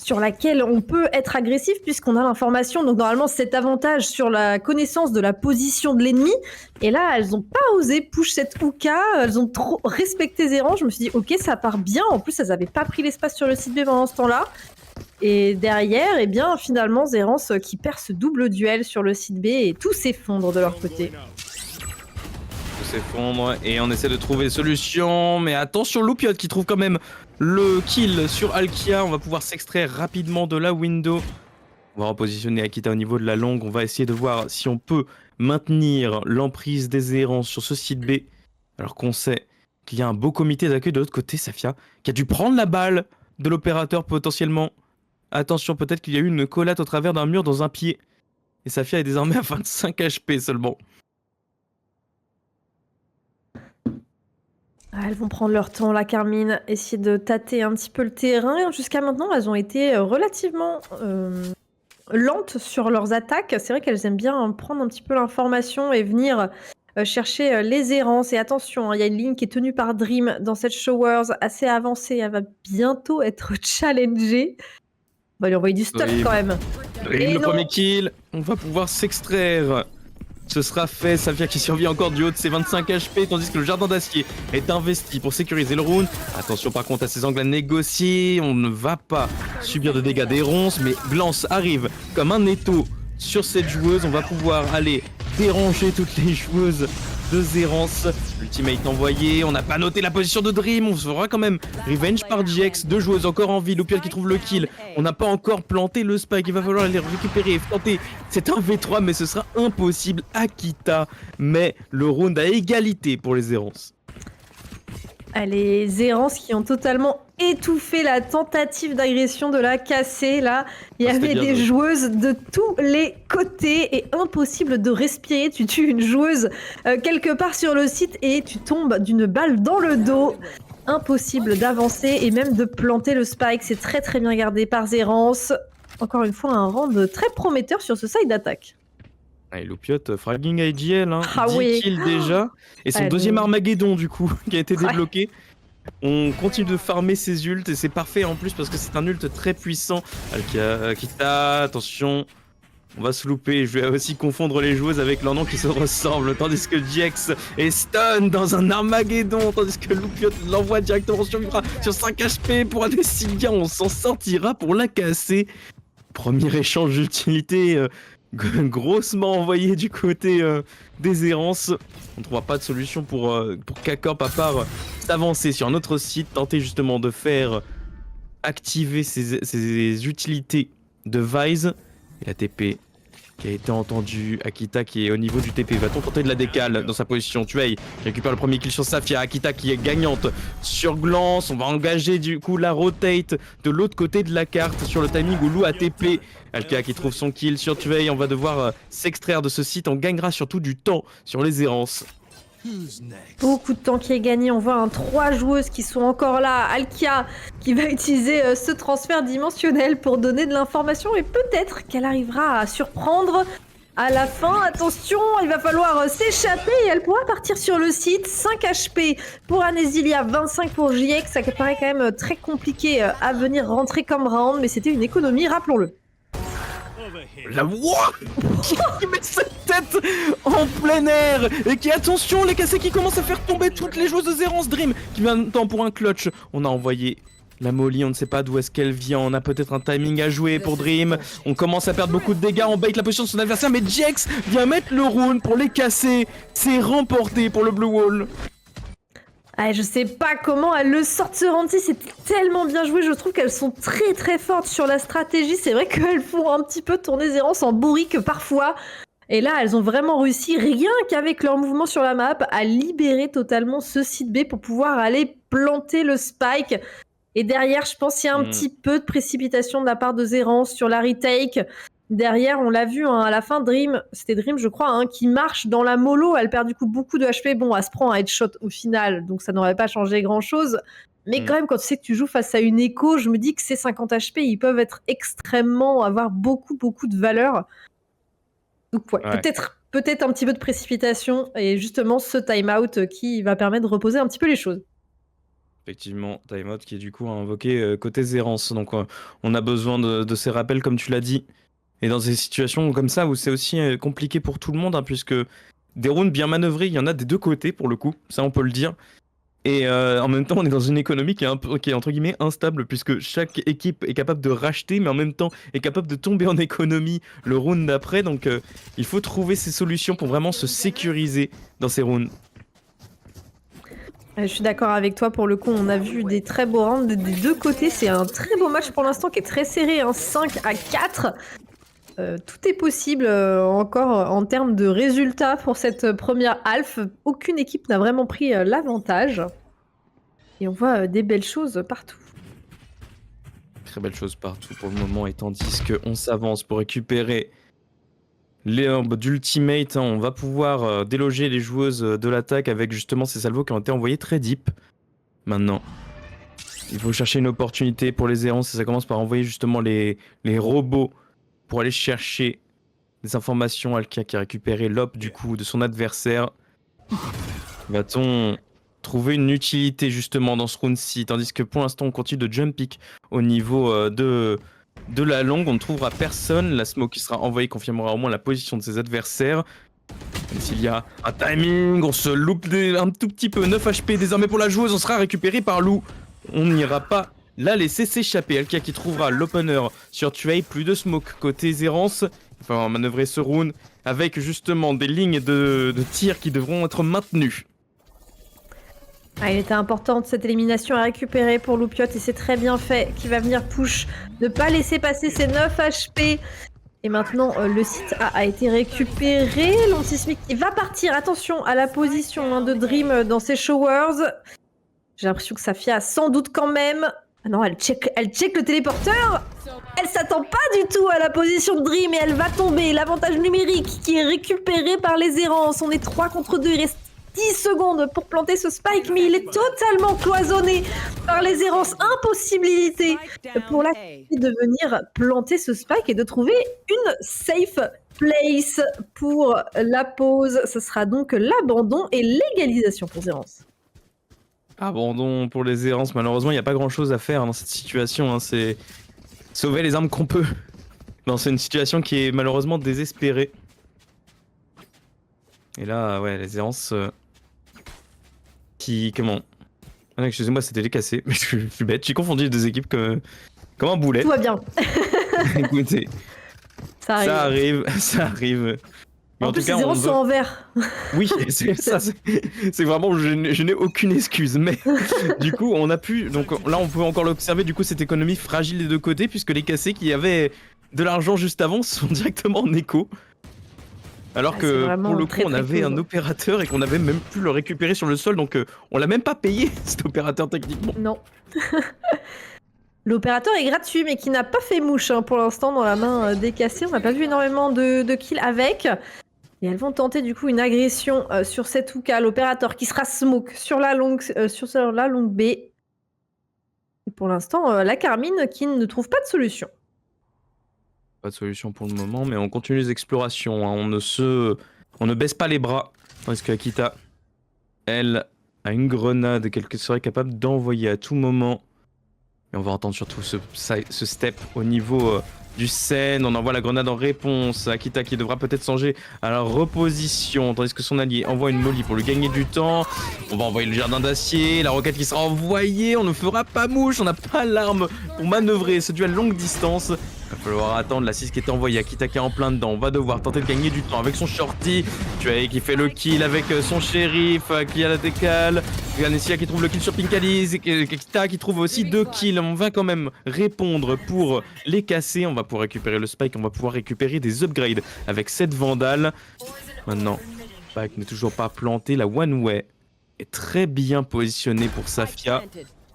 sur laquelle on peut être agressif puisqu'on a l'information. Donc normalement, cet avantage sur la connaissance de la position de l'ennemi. Et là, elles n'ont pas osé push cette Huka. Elles ont trop respecté Zéran. Je me suis dit, ok, ça part bien. En plus, elles n'avaient pas pris l'espace sur le site B pendant ce temps-là. Et derrière, eh bien, finalement, Zérance qui perd ce double duel sur le site B et tout s'effondre de leur côté. Tout s'effondre et on essaie de trouver des solutions. Mais attention, Loupiot qui trouve quand même le kill sur Alkia. On va pouvoir s'extraire rapidement de la window. On va repositionner Akita au niveau de la longue. On va essayer de voir si on peut maintenir l'emprise des errances sur ce site B. Alors qu'on sait qu'il y a un beau comité d'accueil de l'autre côté, Safia, qui a dû prendre la balle de l'opérateur potentiellement. Attention, peut-être qu'il y a eu une collate au travers d'un mur dans un pied. Et Safia est désormais à 25 HP seulement. Elles vont prendre leur temps, la Carmine, essayer de tâter un petit peu le terrain. Jusqu'à maintenant, elles ont été relativement lentes sur leurs attaques. C'est vrai qu'elles aiment bien prendre un petit peu l'information et venir chercher les errances. Et attention, il y a une ligne qui est tenue par Dream dans cette Showers assez avancée. Elle va bientôt être challengée. On va lui envoyer du stuff quand même. Dream, le premier kill. On va pouvoir s'extraire Ce sera fait, Safia qui survit encore du haut de ses 25 HP, tandis que le jardin d'acier est investi pour sécuriser le round. Attention par contre à ces angles à négocier, on ne va pas subir de dégâts des ronces, mais Glance arrive comme un étau sur cette joueuse. On va pouvoir aller déranger toutes les joueuses de Zerance. L'ultimate envoyé, on n'a pas noté la position de Dream, on fera quand même revenge par GX, 2 joueuses encore en vie, Loupiote qui trouve le kill. On n'a pas encore planté le spike, il va falloir les récupérer et tenter. C'est un V3 mais ce sera impossible. Akita met le round à égalité pour les Zerance. Les Zerance qui ont totalement étouffé la tentative d'agression de la cassée. Là, il y avait des joueuses de tous les côtés et impossible de respirer. Tu tues une joueuse quelque part sur le site et tu tombes d'une balle dans le dos. Impossible d'avancer et même de planter le spike. C'est très très bien gardé par Zerance. Encore une fois, un round très prometteur sur ce side d'attaque. Allez, Loupiote, fragging IGL, hein. 10 oui. kills déjà. Et son deuxième Armageddon du coup, qui a été débloqué. On continue de farmer ses ults et c'est parfait en plus parce que c'est un ult très puissant. Akita, attention, on va se louper. Je vais aussi confondre les joueuses avec leurs noms qui se ressemblent. Tandis que GX est stun dans un Armageddon. Tandis que Loupiote l'envoie directement sur Vibra sur 5 HP pour Adesilia. On s'en sortira pour la casser. Premier échange d'utilité grossement envoyé du côté des Errances. On ne trouvera pas de solution pour K-Corp à part s'avancer sur un autre site, tenter justement de faire activer ses utilités de Vise. Et la TP qui a été entendue, Akita qui est au niveau du TP. Va-t-on tenter de la décale dans sa position? Tuei qui récupère le premier kill sur Safia. Akita qui est gagnante sur Glance. On va engager du coup la rotate de l'autre côté de la carte sur le timing où Lou a TP. Alka qui trouve son kill sur Tuei. On va devoir s'extraire de ce site. On gagnera surtout du temps sur les errances. Beaucoup de temps qui est gagné, on voit 3 joueuses qui sont encore là. Alkia qui va utiliser ce transfert dimensionnel pour donner de l'information et peut-être qu'elle arrivera à surprendre à la fin. Attention, il va falloir s'échapper et elle pourra partir sur le site. 5 HP pour Anesilia, 25 pour JX, ça paraît quand même très compliqué à venir rentrer comme round, mais c'était une économie, rappelons-le. La voix qui met sa tête en plein air et qui, attention, les cassés qui commencent à faire tomber toutes les joueuses de Zerance. Dream qui vient de temps pour un clutch. On a envoyé la Molly, on ne sait pas d'où est-ce qu'elle vient. On a peut-être un timing à jouer pour Dream. On commence à perdre beaucoup de dégâts. On bait la position de son adversaire, mais Jax vient mettre le round pour les casser. C'est remporté pour le Blue Wall. Je sais pas comment elles le sortent ce round, c'est tellement bien joué, je trouve qu'elles sont très très fortes sur la stratégie, c'est vrai qu'elles font un petit peu tourner Zerance en bourrique parfois, et là elles ont vraiment réussi, rien qu'avec leur mouvement sur la map, à libérer totalement ce site B pour pouvoir aller planter le spike, et derrière je pense qu'il y a un petit peu de précipitation de la part de Zerance sur la retake. Derrière, on l'a vu à la fin, Dream, c'était Dream je crois, qui marche dans la mollo, elle perd du coup beaucoup de HP, bon elle se prend un headshot au final, donc ça n'aurait pas changé grand chose, mais quand même quand tu sais que tu joues face à une écho, je me dis que ces 50 HP, ils peuvent être avoir beaucoup de valeur, donc ouais. Peut-être un petit peu de précipitation, et justement ce timeout qui va permettre de reposer un petit peu les choses. Effectivement, timeout qui est du coup invoqué côté Zerance, donc on a besoin de ces rappels comme tu l'as dit. Et dans des situations comme ça où c'est aussi compliqué pour tout le monde, puisque des rounds bien manœuvrés, il y en a des deux côtés pour le coup, ça on peut le dire. Et en même temps, on est dans une économie qui est entre guillemets instable, puisque chaque équipe est capable de racheter, mais en même temps est capable de tomber en économie le round d'après. Donc il faut trouver ces solutions pour vraiment se sécuriser dans ces rounds. Je suis d'accord avec toi, pour le coup, on a vu des très beaux rounds des deux côtés. C'est un très beau match pour l'instant qui est très serré, 5-4. Tout est possible encore en termes de résultats pour cette première half. Aucune équipe n'a vraiment pris l'avantage. Et on voit des belles choses partout. Très belles choses partout pour le moment, et tandis qu'on s'avance pour récupérer l'herbe d'ultimate, on va pouvoir déloger les joueuses de l'attaque avec justement ces salvos qui ont été envoyés très deep. Maintenant, il faut chercher une opportunité pour les errances et ça commence par envoyer justement les robots pour aller chercher des informations. Alkia qui a récupéré l'op du coup de son adversaire. Va-t-on trouver une utilité justement dans ce round-ci, tandis que pour l'instant on continue de jump pick au niveau de la longue, on ne trouvera personne. La smoke qui sera envoyée confirmera au moins la position de ses adversaires. S'il y a un timing, on se loupe un tout petit peu. 9 HP désormais pour la joueuse, on sera récupéré par Lou. On n'ira pas la laisser s'échapper. Elka qui trouvera l'opener sur Tuei, plus de smoke côté Zerance. Il va falloir manœuvrer ce round avec justement des lignes de tir qui devront être maintenues. Ah, il était important cette élimination à récupérer pour Loupiot et c'est très bien fait qui va venir push, ne pas laisser passer ses 9 HP. Et maintenant le site a été récupéré, l'antismic qui va partir, attention à la position de Dream dans ses showers. J'ai l'impression que Safia a sans doute quand même... Ah non, elle check le téléporteur. Elle s'attend pas du tout à la position de Dream et elle va tomber. L'avantage numérique qui est récupéré par les errances. On est 3 contre 2, il reste 10 secondes pour planter ce spike, mais il est totalement cloisonné par les errances. Impossibilité pour la de venir planter ce spike et de trouver une safe place pour la pause. Ce sera donc l'abandon et l'égalisation pour Zerance. Abandon pour les errances, malheureusement il n'y a pas grand chose à faire dans cette situation, hein. C'est sauver les armes qu'on peut. C'est une situation qui est malheureusement désespérée. Et là, ouais, les errances comment... Ah, excusez-moi, c'était décassé, mais je suis bête, j'ai confondu les deux équipes comme un boulet. Tout va bien. Écoutez, ça arrive. Mais en plus, les errances sont en vert. Oui, c'est vraiment, je n'ai aucune excuse. Mais du coup, on a pu. Donc là, on peut encore l'observer, du coup, cette économie fragile des deux côtés, puisque les cassés qui avaient de l'argent juste avant sont directement en écho. Alors que pour le coup, on avait un opérateur et qu'on avait même pu le récupérer sur le sol, donc on l'a même pas payé, cet opérateur techniquement. Non. L'opérateur est gratuit, mais qui n'a pas fait mouche pour l'instant dans la main des cassés. On n'a pas vu énormément de kills avec. Et elles vont tenter du coup une agression sur cette Hookah, l'opérateur qui sera smoke sur la longue B. Et pour l'instant, la Carmine qui ne trouve pas de solution. Pas de solution pour le moment, mais on continue les explorations, hein. On ne baisse pas les bras. Tandis que Akita, elle, a une grenade qu'elle serait capable d'envoyer à tout moment. Et on va entendre surtout ce step au niveau du scène. On envoie la grenade en réponse. Akita qui devra peut-être changer à la reposition. Tandis que son allié envoie une molly pour lui gagner du temps. On va envoyer le jardin d'acier. La roquette qui sera envoyée. On ne fera pas mouche. On n'a pas l'arme pour manœuvrer ce duel longue distance. Il va falloir attendre la 6 qui est envoyée. Akita qui est en plein dedans. On va devoir tenter de gagner du temps avec son shorty. Tuei qui fait le kill avec son shérif. Qui a la décale. Ganessia qui trouve le kill sur Pinkaliz. Akita qui trouve aussi 2 kills. On va quand même répondre pour les casser. On va pouvoir récupérer le spike. On va pouvoir récupérer des upgrades avec cette vandale. Maintenant, spike n'est toujours pas planté. La one way est très bien positionnée pour Safia.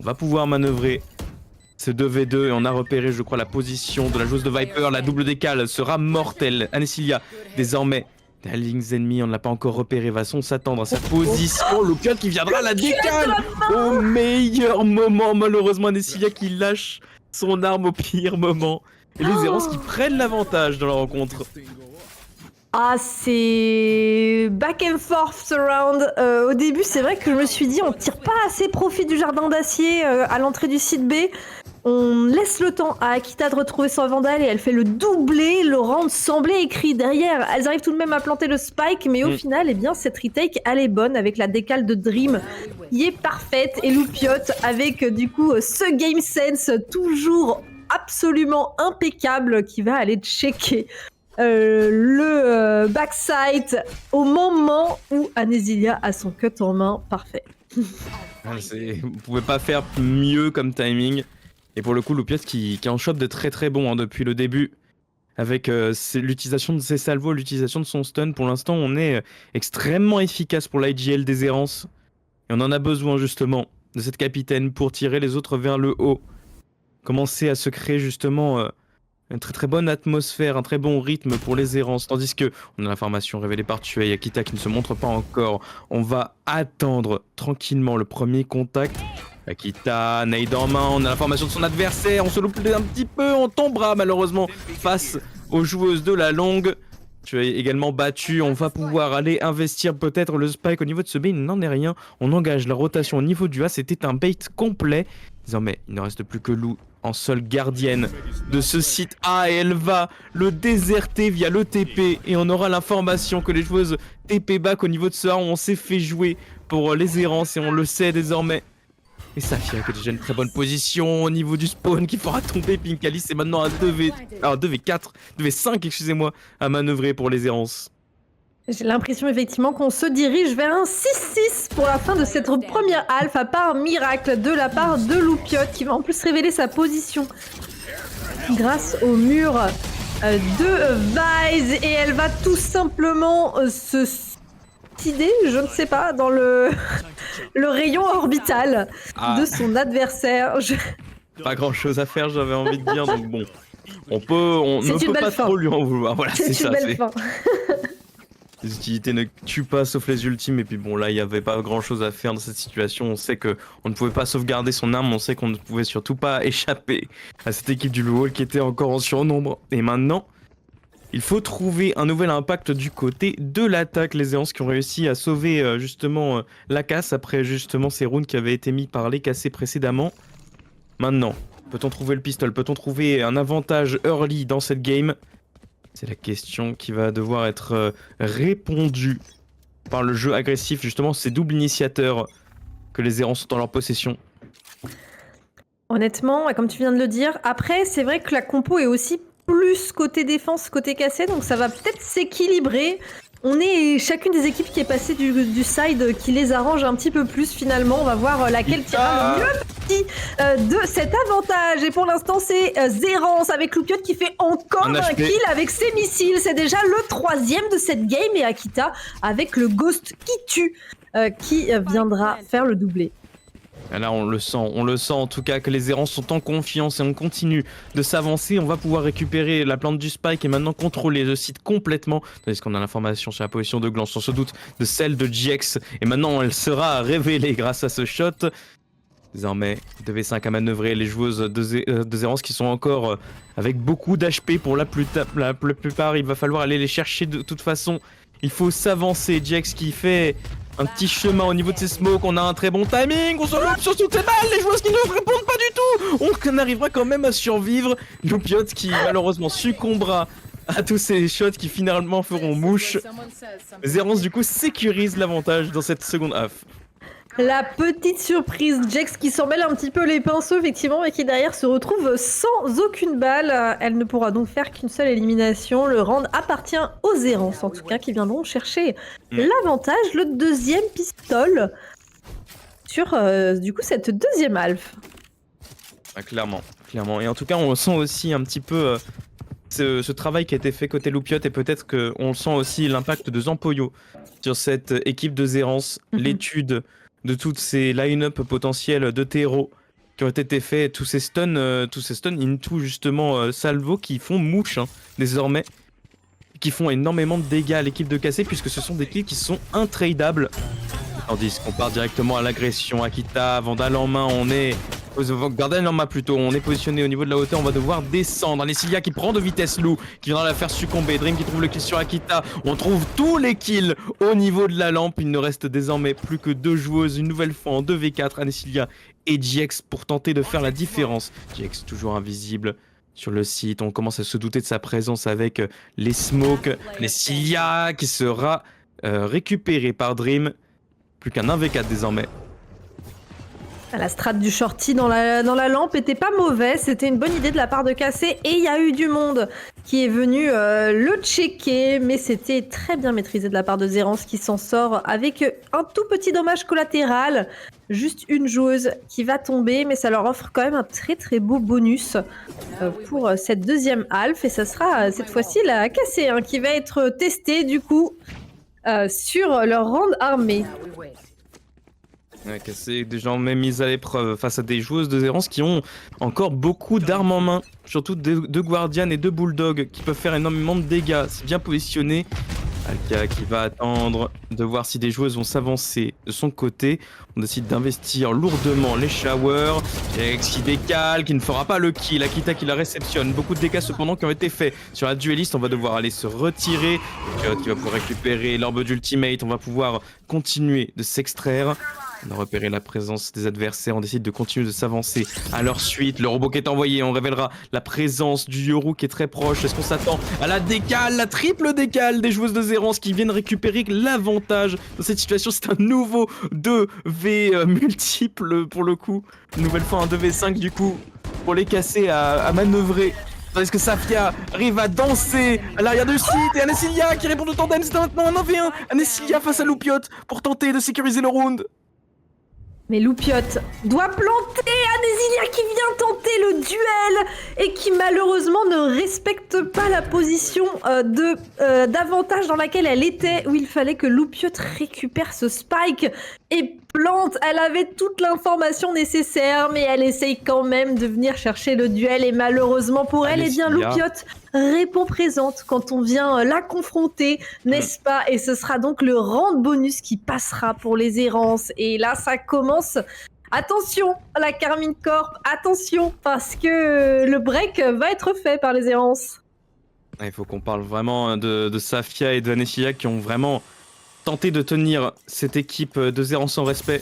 On va pouvoir manœuvrer ce 2v2 et on a repéré, je crois, la position de la joueuse de Viper. La double décale sera mortelle. Anessilia, désormais, les lignes ennemies, on ne l'a pas encore repéré. Va-t-on s'attendre à sa position? Loupiot qui viendra la décale au meilleur moment. Malheureusement, Anessilia qui lâche son arme au pire moment. Et les errances qui prennent l'avantage dans la rencontre. Ah, c'est back and forth around. Au début, c'est vrai que je me suis dit, on tire pas assez profit du jardin d'acier à l'entrée du site B. On laisse le temps à Akita de retrouver son vandale et elle fait le doublé. Le round semblait écrit derrière. Elles arrivent tout de même à planter le spike, mais au final, eh bien, cette retake, elle est bonne avec la décale de Dream qui est parfaite. Et Loupiot avec du coup ce game sense toujours absolument impeccable qui va aller checker le backside au moment où Anesilia a son cut en main. Parfait. Vous pouvez pas faire mieux comme timing. Et pour le coup, Loupiot qui en chope de très très bon depuis le début. Avec l'utilisation de ses salvos, l'utilisation de son stun. Pour l'instant, on est extrêmement efficace pour l'IGL des errances. Et on en a besoin justement de cette capitaine pour tirer les autres vers le haut. Commencer à se créer justement une très très bonne atmosphère, un très bon rythme pour les errances. Tandis que on a l'information révélée par Tuei, Akita qui ne se montre pas encore. On va attendre tranquillement le premier contact. Akita, nade en main, on a l'information de son adversaire, on se loupe un petit peu, on tombera malheureusement face aux joueuses de la longue. Tu es également battu, on va pouvoir aller investir peut-être le spike au niveau de ce B, il n'en est rien. On engage la rotation au niveau du A, c'était un bait complet. Désormais, il ne reste plus que Lou en seule gardienne de ce site A et elle va le déserter via le TP et on aura l'information que les joueuses TP back au niveau de ce A, on s'est fait jouer pour les errances et on le sait désormais. Et Safia qui a déjà une très bonne position au niveau du spawn qui fera tomber Pinkalis. C'est maintenant un 2v4, 2v5 excusez-moi, à manœuvrer pour les errances. J'ai l'impression effectivement qu'on se dirige vers un 6-6 pour la fin de cette première alpha par miracle de la part de Loupiot qui va en plus révéler sa position grâce au mur de Vise et elle va tout simplement se idée, je ne sais pas, dans le rayon orbital de son adversaire. Pas grand chose à faire, j'avais envie de dire, donc bon. On ne peut pas trop lui en vouloir. Voilà, c'est ça. Belle fin. Les utilités ne tuent pas sauf les ultimes, et puis bon, là, il n'y avait pas grand chose à faire dans cette situation. On sait qu'on ne pouvait pas sauvegarder son arme, on sait qu'on ne pouvait surtout pas échapper à cette équipe du Blue Hole qui était encore en surnombre. Et maintenant, il faut trouver un nouvel impact du côté de l'attaque. Les errances qui ont réussi à sauver justement la casse après justement ces rounds qui avaient été mis par les cassés précédemment. Maintenant, peut-on trouver le pistol? Peut-on trouver un avantage early dans cette game? C'est la question qui va devoir être répondue par le jeu agressif. Justement, ces doubles initiateurs que les errants sont en leur possession. Honnêtement, comme tu viens de le dire, après, c'est vrai que la compo est aussi plus côté défense, côté cassé, donc ça va peut-être s'équilibrer. On est chacune des équipes qui est passée du side qui les arrange un petit peu plus finalement. On va voir laquelle tirera le mieux parti de cet avantage. Et pour l'instant, c'est Zerance avec Loupiot qui fait encore un kill avec ses missiles. C'est déjà le 3e de cette game. Et Akita avec le Ghost qui tue qui viendra faire le doublé. Et là on le sent en tout cas que les errants sont en confiance et on continue de s'avancer. On va pouvoir récupérer la plante du Spike et maintenant contrôler le site complètement. Tandis qu'on a l'information sur la position de Glan, sans ce doute de celle de GX. Et maintenant elle sera révélée grâce à ce shot. Désormais 2v5 à manœuvrer, les joueuses de Zerance qui sont encore avec beaucoup d'HP pour la plupart. Il va falloir aller les chercher de toute façon. Il faut s'avancer. GX qui fait un petit chemin au niveau de ses smokes, on a un très bon timing, on se loupe sur toutes les balles, les joueuses qui ne répondent pas du tout. On arrivera quand même à survivre. Loupiot qui malheureusement succombera à tous ces shots qui finalement feront mouche. Zerance du coup sécurise l'avantage dans cette seconde half. La petite surprise, Jax qui s'en mêle un petit peu les pinceaux effectivement et qui derrière se retrouve sans aucune balle. Elle ne pourra donc faire qu'une seule élimination. Le round appartient aux errances en tout cas qui viendront chercher l'avantage, le 2e pistol sur du coup cette 2e alpha. Ah, clairement. Et en tout cas on sent aussi un petit peu ce travail qui a été fait côté Loupiot et peut-être qu'on sent aussi l'impact de Zampoyo sur cette équipe de Zerance, l'étude de toutes ces line-up potentiels de terreau qui ont été faits, tous ces stuns into justement Salvo qui font mouche désormais, qui font énormément de dégâts à l'équipe de cassé puisque ce sont des kills qui sont intradables. Tandis qu'on part directement à l'agression, Akita, Vandal en main, on est Gardel en main plutôt, on est positionné au niveau de la hauteur, on va devoir descendre. Alessilia qui prend de vitesse Lou, qui viendra la faire succomber. Dream qui trouve le kill sur Akita. On trouve tous les kills au niveau de la lampe. Il ne reste désormais plus que 2 joueuses, une nouvelle fois en 2v4, Alessilia et GX pour tenter de faire la différence. GX toujours invisible sur le site, on commence à se douter de sa présence avec les smokes. Alessilia qui sera récupéré par Dream. Plus qu'un 1v4 désormais. La strat du shorty dans la lampe était pas mauvaise, c'était une bonne idée de la part de Cassé et il y a eu du monde qui est venu le checker, mais c'était très bien maîtrisé de la part de Zerance qui s'en sort avec un tout petit dommage collatéral. Juste une joueuse qui va tomber, mais ça leur offre quand même un très très beau bonus pour cette 2e alpha et ça sera cette fois-ci la Cassé qui va être testée du coup sur leur round armée. Ouais, Cassé déjà même mise à l'épreuve face à des joueuses de Zerance qui ont encore beaucoup d'armes en main, surtout deux Guardian et 2 Bulldog qui peuvent faire énormément de dégâts. C'est bien positionné. Alka qui va attendre de voir si des joueuses vont s'avancer de son côté. On décide d'investir lourdement les showers. Jax qui décale, qui ne fera pas le kill. Akita qui la réceptionne. Beaucoup de dégâts cependant qui ont été faits sur la dueliste. On va devoir aller se retirer. Qui va pouvoir récupérer l'orbe d'ultimate. On va pouvoir continuer de s'extraire. On a repéré la présence des adversaires, on décide de continuer de s'avancer à leur suite. Le robot qui est envoyé, on révélera la présence du Yoru qui est très proche. Est-ce qu'on s'attend à la décale, la triple décale des joueuses de Zerance qui viennent récupérer l'avantage dans cette situation? C'est un nouveau 2v multiple pour le coup. Une nouvelle fois un 2v5 du coup pour les casser à manœuvrer. Est-ce que Safia arrive à danser à l'arrière du site et Anessilia qui répond au tandem? C'est maintenant un 1v1. Anessilia face à Loupiot pour tenter de sécuriser le round. Mais Loupiot doit planter Anesilia qui vient tenter le duel et qui malheureusement ne respecte pas la position d'avantage dans laquelle elle était, où il fallait que Loupiot récupère ce spike et plante. Elle avait toute l'information nécessaire, mais elle essaye quand même de venir chercher le duel et malheureusement pour elle, eh bien Loupiot répond présente quand on vient la confronter, n'est-ce pas? Et ce sera donc le round bonus qui passera pour les errances. Et là, ça commence. Attention, la Carmine Corp, attention, parce que le break va être fait par les errances. Il faut qu'on parle vraiment de Safia et de Anessilia qui ont vraiment tenté de tenir cette équipe de Zerance en respect.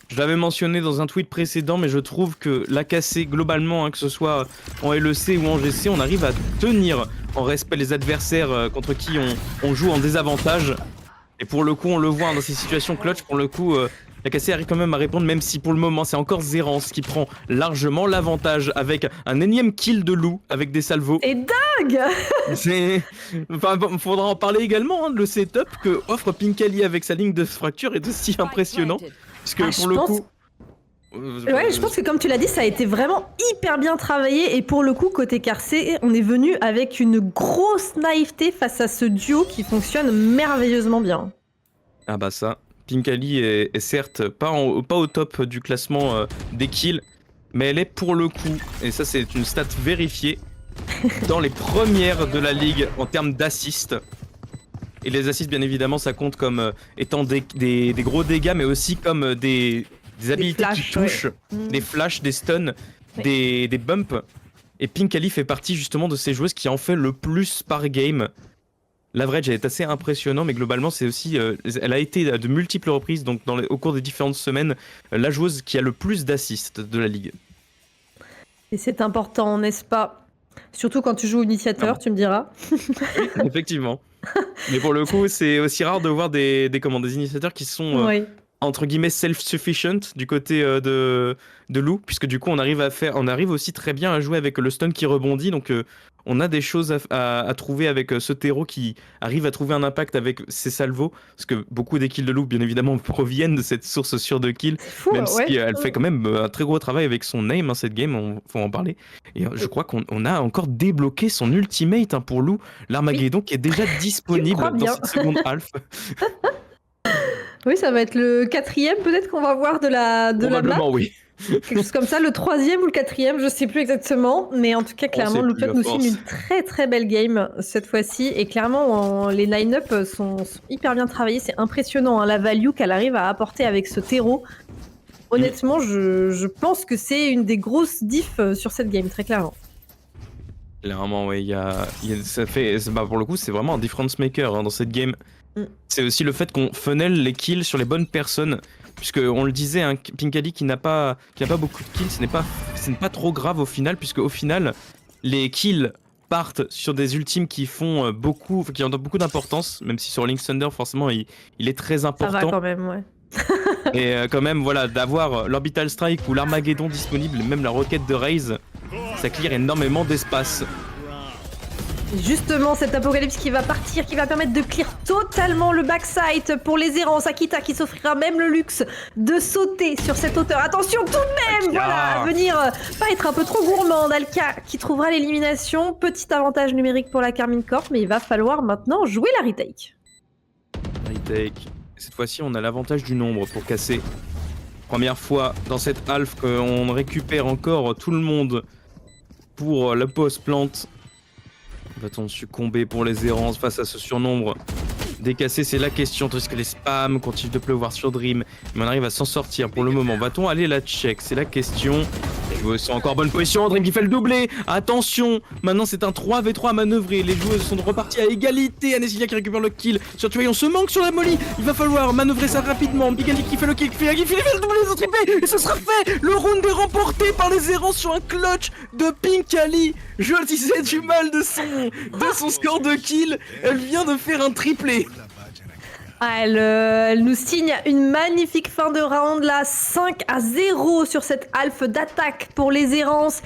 Je l'avais mentionné dans un tweet précédent, mais je trouve que l'AKC, globalement, hein, que ce soit en LEC ou en GC, on arrive à tenir en respect les adversaires contre qui on joue en désavantage. Et pour le coup, on le voit hein, dans ces situations clutch, pour le coup, l'AKC arrive quand même à répondre, même si pour le moment, c'est encore Zerance qui prend largement l'avantage avec un énième kill de loup avec des salvos. Et dingue! Enfin, faudra en parler également, hein, le setup que offre Pinkali avec sa ligne de fracture est aussi impressionnant. Parce que pour le coup... Ouais, je pense que comme tu l'as dit, ça a été vraiment hyper bien travaillé et pour le coup, côté KRC, on est venu avec une grosse naïveté face à ce duo qui fonctionne merveilleusement bien. Ah bah ça, Pinkali est certes pas au top du classement des kills, mais elle est pour le coup, et ça c'est une stat vérifiée, dans les premières de la ligue en termes d'assists. Et les assists, bien évidemment, ça compte comme étant des gros dégâts, mais aussi comme des habilités qui touchent, des flashs, des stuns, des bumps. Et Pinkali fait partie justement de ces joueuses qui en fait le plus par game. L'average est assez impressionnant, mais globalement, c'est aussi, elle a été à de multiples reprises, donc au cours des différentes semaines, la joueuse qui a le plus d'assists de la ligue. Et c'est important, n'est-ce pas? Surtout quand tu joues initiateur, tu me diras. Oui, effectivement. Mais pour le coup, c'est aussi rare de voir des initiateurs qui sont entre guillemets self-sufficient du côté de Lou, puisque du coup on arrive aussi très bien à jouer avec le stun qui rebondit, donc on a des choses à trouver avec ce terreau qui arrive à trouver un impact avec ses salvos, parce que beaucoup des kills de Lou bien évidemment proviennent de cette source sûre de kills, même si elle fait quand même un très gros travail avec son aim, hein, cette game, faut en parler. Et je crois qu'on a encore débloqué son ultimate hein, pour Lou, l'Armageddon qui est déjà disponible dans cette seconde half. Oui, ça va être le 4e peut-être qu'on va voir de la map. Oui. Quelque chose comme ça, le 3e ou le 4e, je sais plus exactement. Mais en tout cas, clairement, Loupiot nous signe une très très belle game cette fois-ci. Et clairement, les line-up sont hyper bien travaillés. C'est impressionnant hein, la value qu'elle arrive à apporter avec ce terreau. Honnêtement, je pense que c'est une des grosses diffs sur cette game, très clairement. Clairement, oui, pour le coup, c'est vraiment un difference maker hein, dans cette game. C'est aussi le fait qu'on funnel les kills sur les bonnes personnes, puisque on le disait, hein, Pinkali qui n'a pas beaucoup de kills, ce n'est pas trop grave au final, puisque au final, les kills partent sur des ultimes qui ont beaucoup d'importance, même si sur Link Thunder, forcément, il est très important. Ça va quand même, ouais. Et quand même, voilà, d'avoir l'Orbital Strike ou l'Armageddon disponible, même la roquette de Raze, ça clear énormément d'espace. Justement, cet apocalypse qui va partir, qui va permettre de clear totalement le backside pour les errants. Akita qui s'offrira même le luxe de sauter sur cette hauteur. Attention tout de même, voilà, venir pas être un peu trop gourmand. Alka qui trouvera l'élimination. Petit avantage numérique pour la Carmine Corp, mais il va falloir maintenant jouer la retake. Retake. Cette fois-ci, on a l'avantage du nombre pour casser. Première fois dans cette half qu'on récupère encore tout le monde pour la post-plante. Va-t-on succomber pour les errances face à ce surnombre décassé? C'est la question, puisque les spams continuent de pleuvoir sur Dream, mais on arrive à s'en sortir pour le moment. Va-t-on aller la check? C'est la question. joueuses sont encore en bonne position, Dream qui fait le doublé. Attention, maintenant c'est un 3v3 à manœuvrer. Les joueuses sont reparties à égalité. Anesilia qui récupère le kill sur Tuey. On se manque sur la molly. Il va falloir manœuvrer ça rapidement. Bigali qui fait le kill, qui fait le doublé, ils ont trippé. Et ce sera fait. Le round est remporté par les errants sur un clutch de Pinkali. Je le disais, du mal de son score de kill. Elle vient de faire un triplé. Ah, elle nous signe une magnifique fin de round là, 5-0 sur cette alpha d'attaque pour les errances.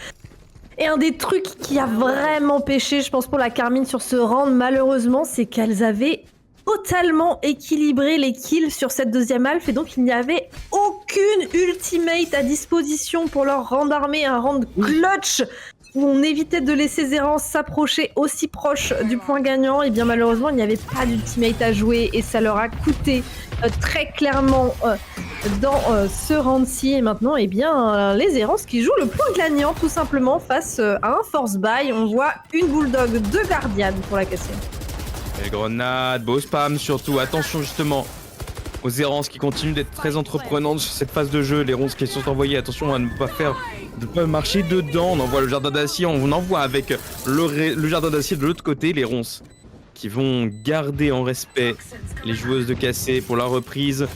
Et un des trucs qui a vraiment pêché, je pense, pour la Carmine sur ce round, malheureusement, c'est qu'elles avaient totalement équilibré les kills sur cette deuxième alpha et donc il n'y avait aucune ultimate à disposition pour leur round armé, un round clutch où on évitait de laisser Zerance s'approcher aussi proche du point gagnant. Et bien malheureusement, il n'y avait pas d'ultimate à jouer et ça leur a coûté très clairement dans ce round-ci. Et maintenant, eh bien, les Zerance qui jouent le point gagnant tout simplement face à un force buy. On voit une bulldog de Guardian pour la casser. Les grenades, beau spam surtout. Attention justement aux errances qui continuent d'être très entreprenantes sur cette phase de jeu. Les ronces qui sont envoyées, attention à ne pas marcher dedans. On envoie le jardin d'acier, on envoie avec le jardin d'acier de l'autre côté les ronces qui vont garder en respect les joueuses de cassé pour la reprise.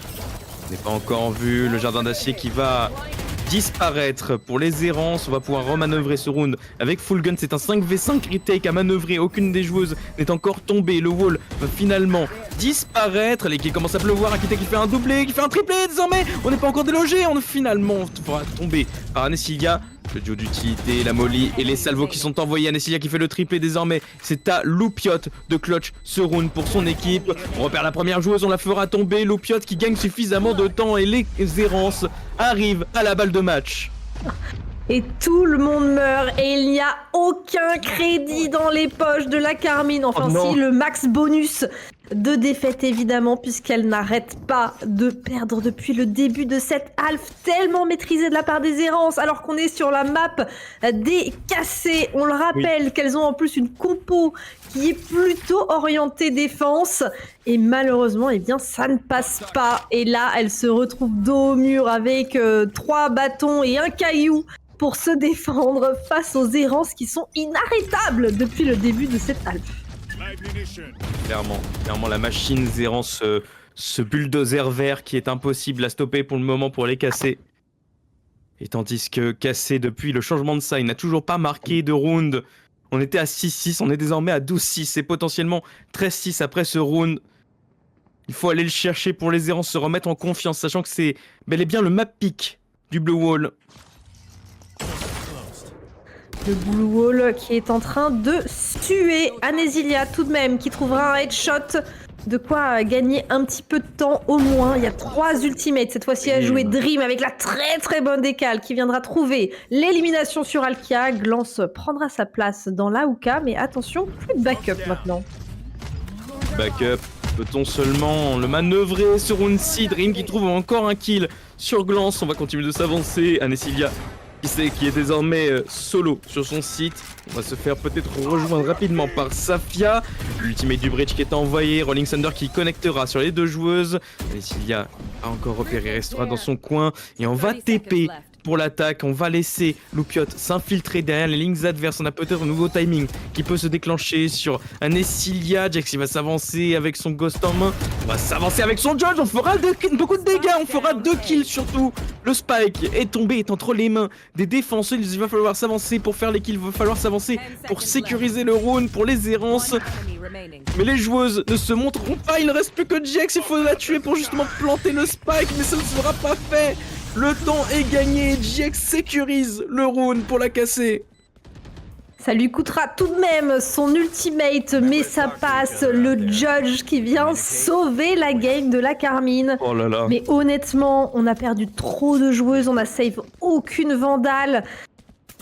On n'est pas encore vu le jardin d'acier qui va disparaître pour les errances. On va pouvoir remanœuvrer ce round avec full gun. C'est un 5v5 retake à manœuvrer. Aucune des joueuses n'est encore tombée. Le wall va finalement disparaître. Les qui commencent à pleuvoir. Akita qui fait un doublé, qui fait un triplé désormais. On n'est pas encore délogé. On finalement va tomber par Anesilia. Le duo d'utilité, la molly et les salvos qui sont envoyés. Anesilia qui fait le triplé désormais. C'est à Loupiot de clutch ce round pour son équipe. On repère la première joueuse, on la fera tomber. Loupiot qui gagne suffisamment de temps et les errances arrivent à la balle de match. Et tout le monde meurt et il n'y a aucun crédit dans les poches de la Carmine. Enfin si, le max bonus de défaite évidemment, puisqu'elle n'arrête pas de perdre depuis le début de cette alpha tellement maîtrisée de la part des errances, alors qu'on est sur la map des cassés. On le rappelle qu'elles ont en plus une compo qui est plutôt orientée défense. Et malheureusement, eh bien, ça ne passe pas. Et là, elles se retrouvent dos au mur avec 3 bâtons et un caillou pour se défendre face aux errances qui sont inarrêtables depuis le début de cette alpha. Clairement la machine errance, ce bulldozer vert qui est impossible à stopper pour le moment pour les casser. Et tandis que cassé depuis le changement de ça, il n'a toujours pas marqué de round. On était à 6-6, on est désormais à 12-6 et potentiellement 13-6 après ce round. Il faut aller le chercher pour les errances, se remettre en confiance, sachant que c'est bel et bien le map pick du Blue Wall. Le Blue Wall qui est en train de tuer Anesilia tout de même, qui trouvera un headshot. De quoi gagner un petit peu de temps au moins. Il y a 3 ultimates cette fois-ci à jouer. Dream avec la très très bonne décale qui viendra trouver l'élimination sur Alkia. Glance prendra sa place dans l'Aouka, mais attention, plus de backup maintenant. Backup, peut-on seulement le manœuvrer sur round-ci? Dream qui trouve encore un kill sur Glance. On va continuer de s'avancer. Anesilia qui est désormais solo sur son site. On va se faire peut-être rejoindre rapidement par Safia. L'ultimate du bridge qui est envoyé. Rolling Thunder qui connectera sur les 2 joueuses. Anesilia a encore repéré, restera dans son coin. Et on va TP pour l'attaque. On va laisser Loupiot s'infiltrer derrière les lignes adverses. On a peut-être un nouveau timing qui peut se déclencher sur Anesilia. Jax il va s'avancer avec son ghost en main. On va s'avancer avec son Judge. On fera beaucoup de dégâts. On fera 2 kills surtout. Le spike est tombé, est entre les mains des défenseurs. Il va falloir s'avancer pour faire les kills. Il va falloir s'avancer pour sécuriser le round, pour les errances. Mais les joueuses ne se montreront pas. Il ne reste plus que Jax. Il faut la tuer pour justement planter le spike. Mais ça ne sera pas fait. Le temps est gagné, Jax sécurise le round pour la casser. Ça lui coûtera tout de même son ultimate, mais ça passe. Le Judge qui vient sauver la game de la Carmine. Oh là là. Mais honnêtement, on a perdu trop de joueuses, on a save aucune Vandale.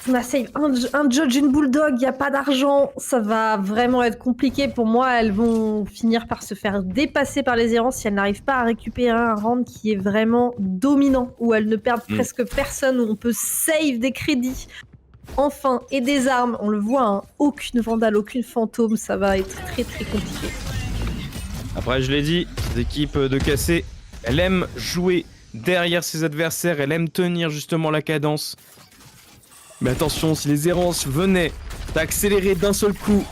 On a save un Judge, une Bulldog, il n'y a pas d'argent. Ça va vraiment être compliqué pour moi. Elles vont finir par se faire dépasser par les errances si elles n'arrivent pas à récupérer un round qui est vraiment dominant, où elles ne perdent presque personne, où on peut save des crédits. Enfin, et des armes, on le voit, hein, aucune Vandale, aucune fantôme, ça va être très très compliqué. Après, je l'ai dit, cette équipe de cassé, elle aime jouer derrière ses adversaires, elle aime tenir justement la cadence. Mais attention, si les errances venaient d'accélérer d'un seul coup,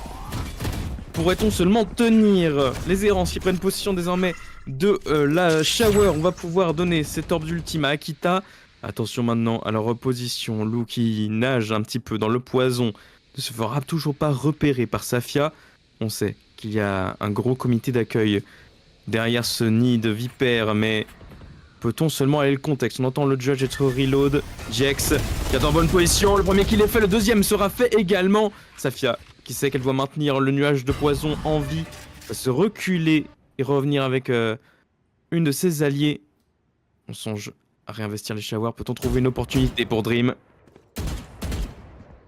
pourrait-on seulement tenir? Les errances qui prennent possession désormais de la Shower. On va pouvoir donner cet orbe d'ultime à Akita. Attention maintenant à leur opposition. Lou qui nage un petit peu dans le poison ne se fera toujours pas repérer par Safia. On sait qu'il y a un gros comité d'accueil derrière ce nid de vipères, mais peut-on seulement aller le contexte? On entend le judge être reload. Jex qui est en bonne position. Le premier kill est fait, le deuxième sera fait également. Safia qui sait qu'elle doit maintenir le nuage de poison en vie, va se reculer et revenir avec une de ses alliés. On songe à réinvestir les showers. Peut-on trouver une opportunité pour Dream?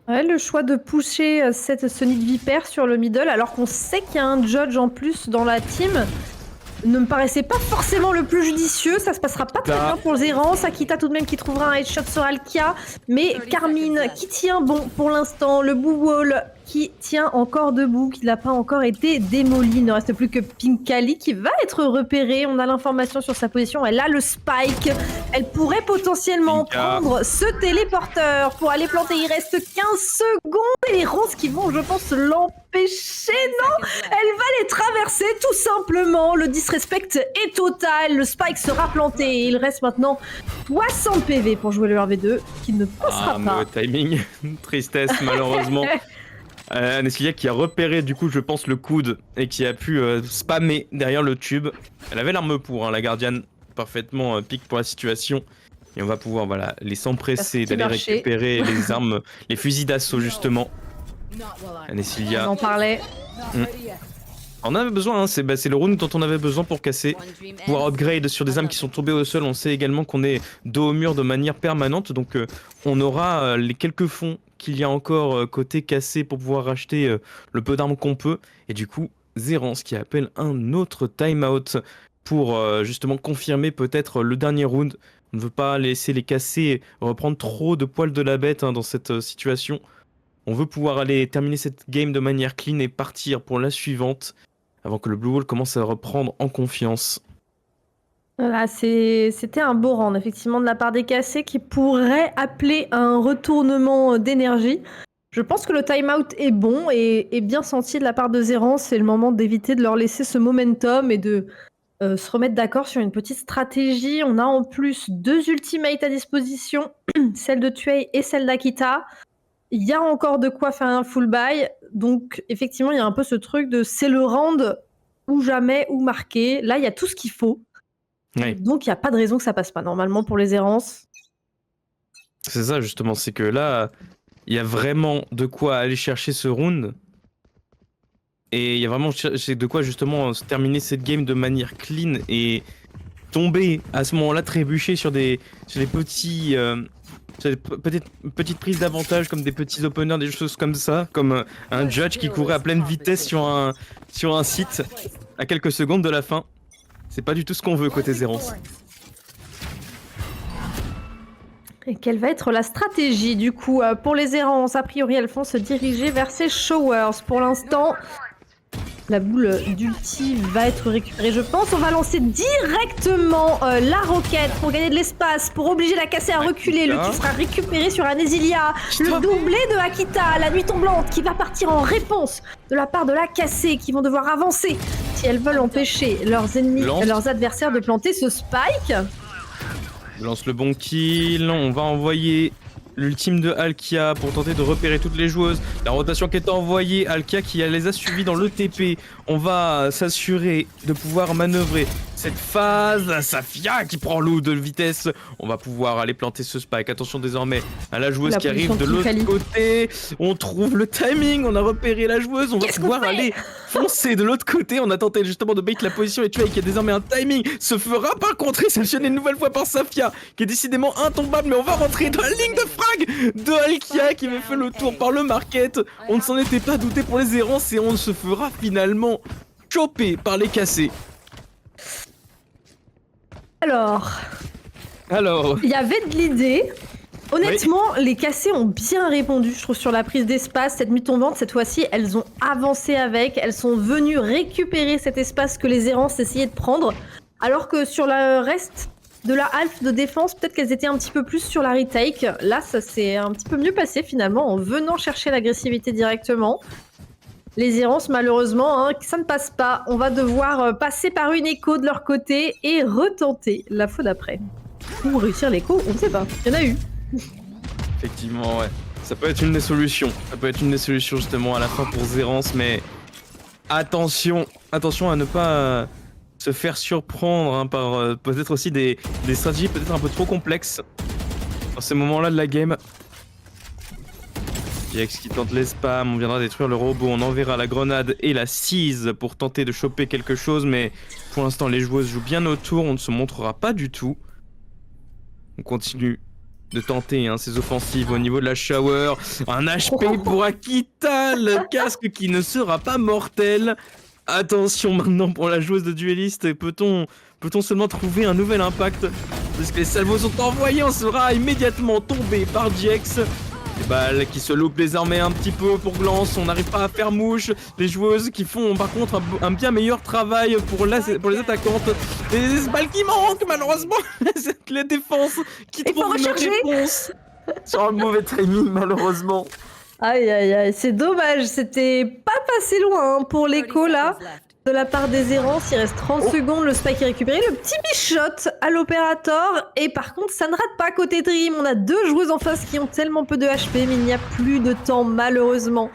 Ouais, le choix de pousser ce nid de vipère sur le middle, alors qu'on sait qu'il y a un judge en plus dans la team, ne me paraissait pas forcément le plus judicieux. Ça se passera pas très bien pour Zerance. Akita tout de même qui trouvera un headshot sur Alkia, mais Carmine qui tient bon pour l'instant. Le Boo Wall qui tient encore debout, qui n'a pas encore été démoli. Il ne reste plus que Pinkali qui va être repéré. On a l'information sur sa position. Elle a le spike. Elle pourrait potentiellement prendre ce téléporteur pour aller planter. Il reste 15 secondes et les ronces qui vont, je pense, l'empêcher. Non, elle va les traverser tout simplement. Le disrespect est total. Le spike sera planté. Il reste maintenant 60 PV pour jouer le RV2 qui ne passera pas. Mauvais timing. Tristesse malheureusement. Neslia qui a repéré du coup je pense le coude et qui a pu spammer derrière le tube. Elle avait l'arme pour, hein, la gardienne parfaitement pique pour la situation. Et on va pouvoir voilà, les s'empresser d'aller récupérer les armes, les fusils d'assaut justement. Neslia. On en parlait. On avait besoin, hein, c'est le round dont on avait besoin pour casser, pouvoir upgrade sur des armes qui sont tombées au sol. On sait également qu'on est dos au mur de manière permanente, donc on aura les quelques fonds qu'il y a encore côté cassé pour pouvoir racheter le peu d'armes qu'on peut. Et du coup, Zerance qui appelle un autre timeout pour justement confirmer peut-être le dernier round. On ne veut pas laisser les cassés reprendre trop de poils de la bête, hein, dans cette situation. On veut pouvoir aller terminer cette game de manière clean et partir pour la suivante avant que le Blue Wall commence à reprendre en confiance. Voilà, c'était un beau round, effectivement, de la part des cassés qui pourrait appeler un retournement d'énergie. Je pense que le timeout est bon et bien senti de la part de Zerance. C'est le moment d'éviter de leur laisser ce momentum et de se remettre d'accord sur une petite stratégie. On a en plus 2 ultimates à disposition, celle de Tuei et celle d'Akita. Il y a encore de quoi faire un full buy. Donc, effectivement, il y a un peu ce truc de c'est le round ou jamais ou marqué. Là, il y a tout ce qu'il faut. Oui. Donc, il n'y a pas de raison que ça passe pas normalement pour les errances. C'est ça, justement. C'est que là, il y a vraiment de quoi aller chercher ce round. Et il y a vraiment de quoi, justement, terminer cette game de manière clean et tomber à ce moment-là, trébucher sur des petits... peut-être une petite prise d'avantage comme des petits openers, des choses comme ça, comme un judge qui courait à pleine vitesse sur un site à quelques secondes de la fin. C'est pas du tout ce qu'on veut côté Zerance. Et quelle va être la stratégie du coup pour les errances? A priori, elles vont se diriger vers ces showers. Pour l'instant, la boule d'ulti va être récupérée, je pense. On va lancer directement la roquette pour gagner de l'espace, pour obliger la cassée à reculer. Le qui sera récupéré sur un Ezilia. Le doublé de Akita, la nuit tombante, qui va partir en réponse de la part de la cassée, qui vont devoir avancer si elles veulent empêcher leurs ennemis, leurs adversaires de planter ce spike. Lance le bon kill, on va envoyer l'ultime de Alkia pour tenter de repérer toutes les joueuses. La rotation qui est envoyée, Alkia qui les a suivis dans le TP. On va s'assurer de pouvoir manœuvrer cette phase. Safia qui prend l'eau de vitesse. On va pouvoir aller planter ce spike. Attention désormais à la joueuse qui arrive de l'autre côté. On trouve le timing, on a repéré la joueuse. On va pouvoir aller foncer de l'autre côté. On a tenté justement de bait la position et Tuei qui a désormais un timing. Se fera par contre sanctionner une nouvelle fois par Safia qui est décidément intombable. Mais on va rentrer dans la ligne de frag de Alkia qui avait fait le tour par le market. On ne s'en était pas douté pour les errances et on se fera finalement choper par les cassés. Alors, il y avait de l'idée. Honnêtement, les cassés ont bien répondu, je trouve, sur la prise d'espace. Cette nuit tombante, cette fois-ci, elles ont avancé avec. Elles sont venues récupérer cet espace que les errances essayaient de prendre. Alors que sur le reste, de la half de défense, peut-être qu'elles étaient un petit peu plus sur la retake. Là, ça s'est un petit peu mieux passé finalement en venant chercher l'agressivité directement. Les errances, malheureusement, ça ne passe pas. On va devoir passer par une écho de leur côté et retenter la fois d'après. Ou réussir l'écho, on ne sait pas. Il y en a eu. Effectivement, ouais. Ça peut être une des solutions. Ça peut être une des solutions justement à la fin pour Zerance, mais attention à ne pas se faire surprendre par peut-être aussi des stratégies peut-être un peu trop complexes dans ces moments-là de la game. Jax qui tente les spams, on viendra détruire le robot, on enverra la grenade et la seize pour tenter de choper quelque chose, mais pour l'instant les joueuses jouent bien autour, on ne se montrera pas du tout. On continue de tenter ces offensives au niveau de la shower. Un HP pour Akita, le casque qui ne sera pas mortel. Attention maintenant pour la joueuse de dueliste, peut-on seulement trouver un nouvel impact? Parce que les salvos sont envoyés, on sera immédiatement tombé par Jax. Les balles qui se loupent désormais un petit peu pour Glance, on n'arrive pas à faire mouche. Les joueuses qui font par contre un bien meilleur travail pour les attaquantes. Les balles qui manquent malheureusement. Les défenses qui trouvent une réponse sur un mauvais timing malheureusement. Aïe aïe aïe, c'est dommage, c'était pas passé loin pour l'écho là. De la part des errances, il reste 30 secondes, le spike est récupéré, le petit shot à l'opérateur. Et par contre, ça ne rate pas côté Dream. On a deux joueuses en face qui ont tellement peu de HP, mais il n'y a plus de temps malheureusement.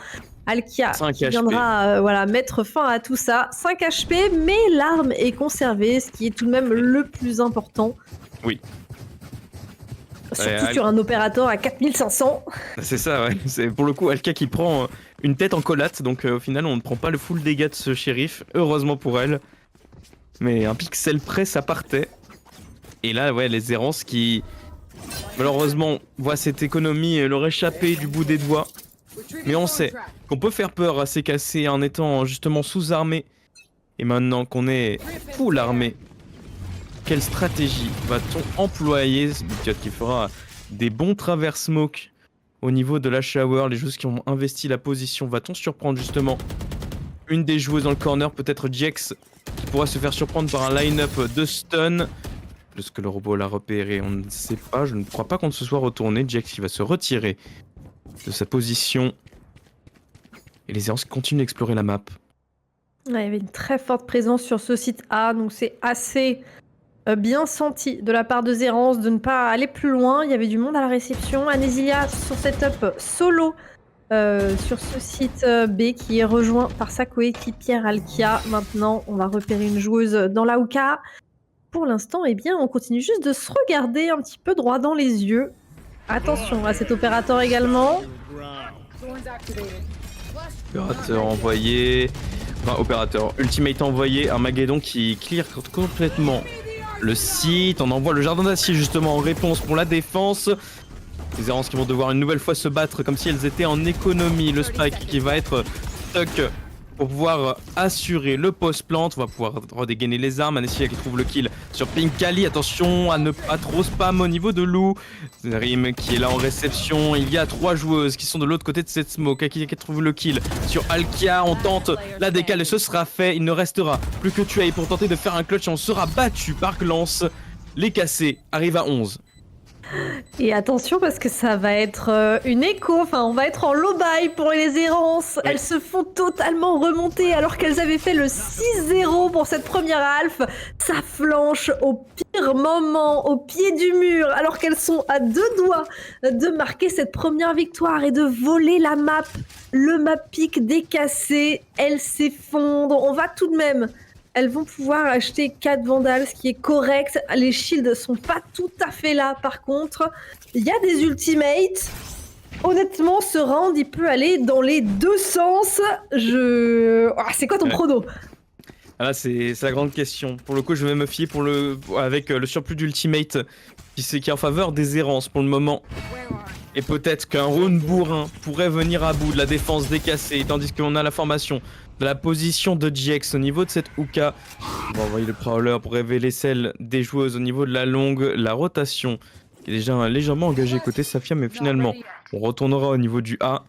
Alkia qui viendra mettre fin à tout ça. 5 HP, mais l'arme est conservée, ce qui est tout de même le plus important. Oui. Surtout sur un opérateur à 4500. C'est ça, ouais. C'est pour le coup Alka qui prend une tête en collate, donc au final on ne prend pas le full dégât de ce shérif, heureusement pour elle. Mais un pixel près ça partait. Et là, ouais, les errances qui malheureusement voient cette économie leur échapper du bout des doigts. Mais on sait qu'on peut faire peur à ces cassés en étant justement sous-armé. Et maintenant qu'on est full armé, quelle stratégie va-t-on employer? Ce Bigtot qui fera des bons travers smoke au niveau de la shower. Les joueuses qui ont investi la position. Va-t-on surprendre justement une des joueuses dans le corner? Peut-être Jax qui pourra se faire surprendre par un line-up de stun. Est-ce que le robot l'a repéré? On ne sait pas. Je ne crois pas qu'on se soit retourné. Jax qui va se retirer de sa position. Et les errances continuent d'explorer la map. Ouais, il y avait une très forte présence sur ce site A. Donc c'est assez... bien senti de la part de Zerance de ne pas aller plus loin. Il y avait du monde à la réception. Anésilia sur setup solo sur ce site B qui est rejoint par sa coéquipière Alkia. Maintenant, on va repérer une joueuse dans la Hookah. Pour l'instant, eh bien, on continue juste de se regarder un petit peu droit dans les yeux. Attention à cet opérateur également. Opérateur envoyé... Enfin, opérateur. Ultimate envoyé. Armageddon qui clear complètement le site. On envoie le jardin d'acier justement en réponse pour la défense. Les errances qui vont devoir une nouvelle fois se battre comme si elles étaient en économie. Le spike qui va être stuck pour pouvoir assurer le post-plant. On va pouvoir redégainer les armes. Anessia qui trouve le kill sur Pinkali. Attention à ne pas trop spam au niveau de Lou. Rim qui est là en réception. Il y a 3 joueuses qui sont de l'autre côté de cette smoke. Qui trouve le kill sur Alkia. On tente la décale et ce sera fait. Il ne restera plus que Tuei pour tenter de faire un clutch. Et on sera battu par Glance. Les cassés arrivent à 11. Et attention parce que ça va être une écho, enfin on va être en low buy pour les errances. Oui. Elles se font totalement remonter alors qu'elles avaient fait le 6-0 pour cette première half. Ça flanche au pire moment, au pied du mur, alors qu'elles sont à 2 doigts de marquer cette première victoire et de voler la map. Le map pick décassé, elles s'effondrent. On va tout de même... Elles vont pouvoir acheter 4 Vandals, ce qui est correct. Les shields sont pas tout à fait là, par contre. Il y a des ultimates. Honnêtement, ce round, il peut aller dans les deux sens. C'est quoi ton prono? Là, c'est la grande question. Pour le coup, je vais me fier avec le surplus d'ultimate qui est en faveur des errances pour le moment. Et peut-être qu'un round bourrin pourrait venir à bout de la défense décassée, tandis qu'on a la formation de la position de Jax au niveau de cette Hookah. On va envoyer le Prowler pour révéler celle des joueuses au niveau de la longue. La rotation qui est déjà légèrement engagée côté Safia, mais finalement, on retournera au niveau du A.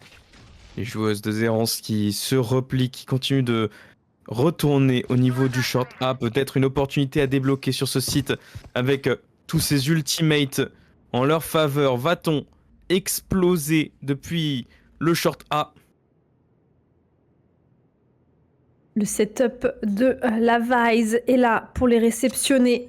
Les joueuses de Zerance qui se replient, qui continuent de retourner au niveau du short A. Peut-être une opportunité à débloquer sur ce site avec tous ces ultimates en leur faveur. Va-t-on exploser depuis le short A? Le setup de la Vise est là pour les réceptionner.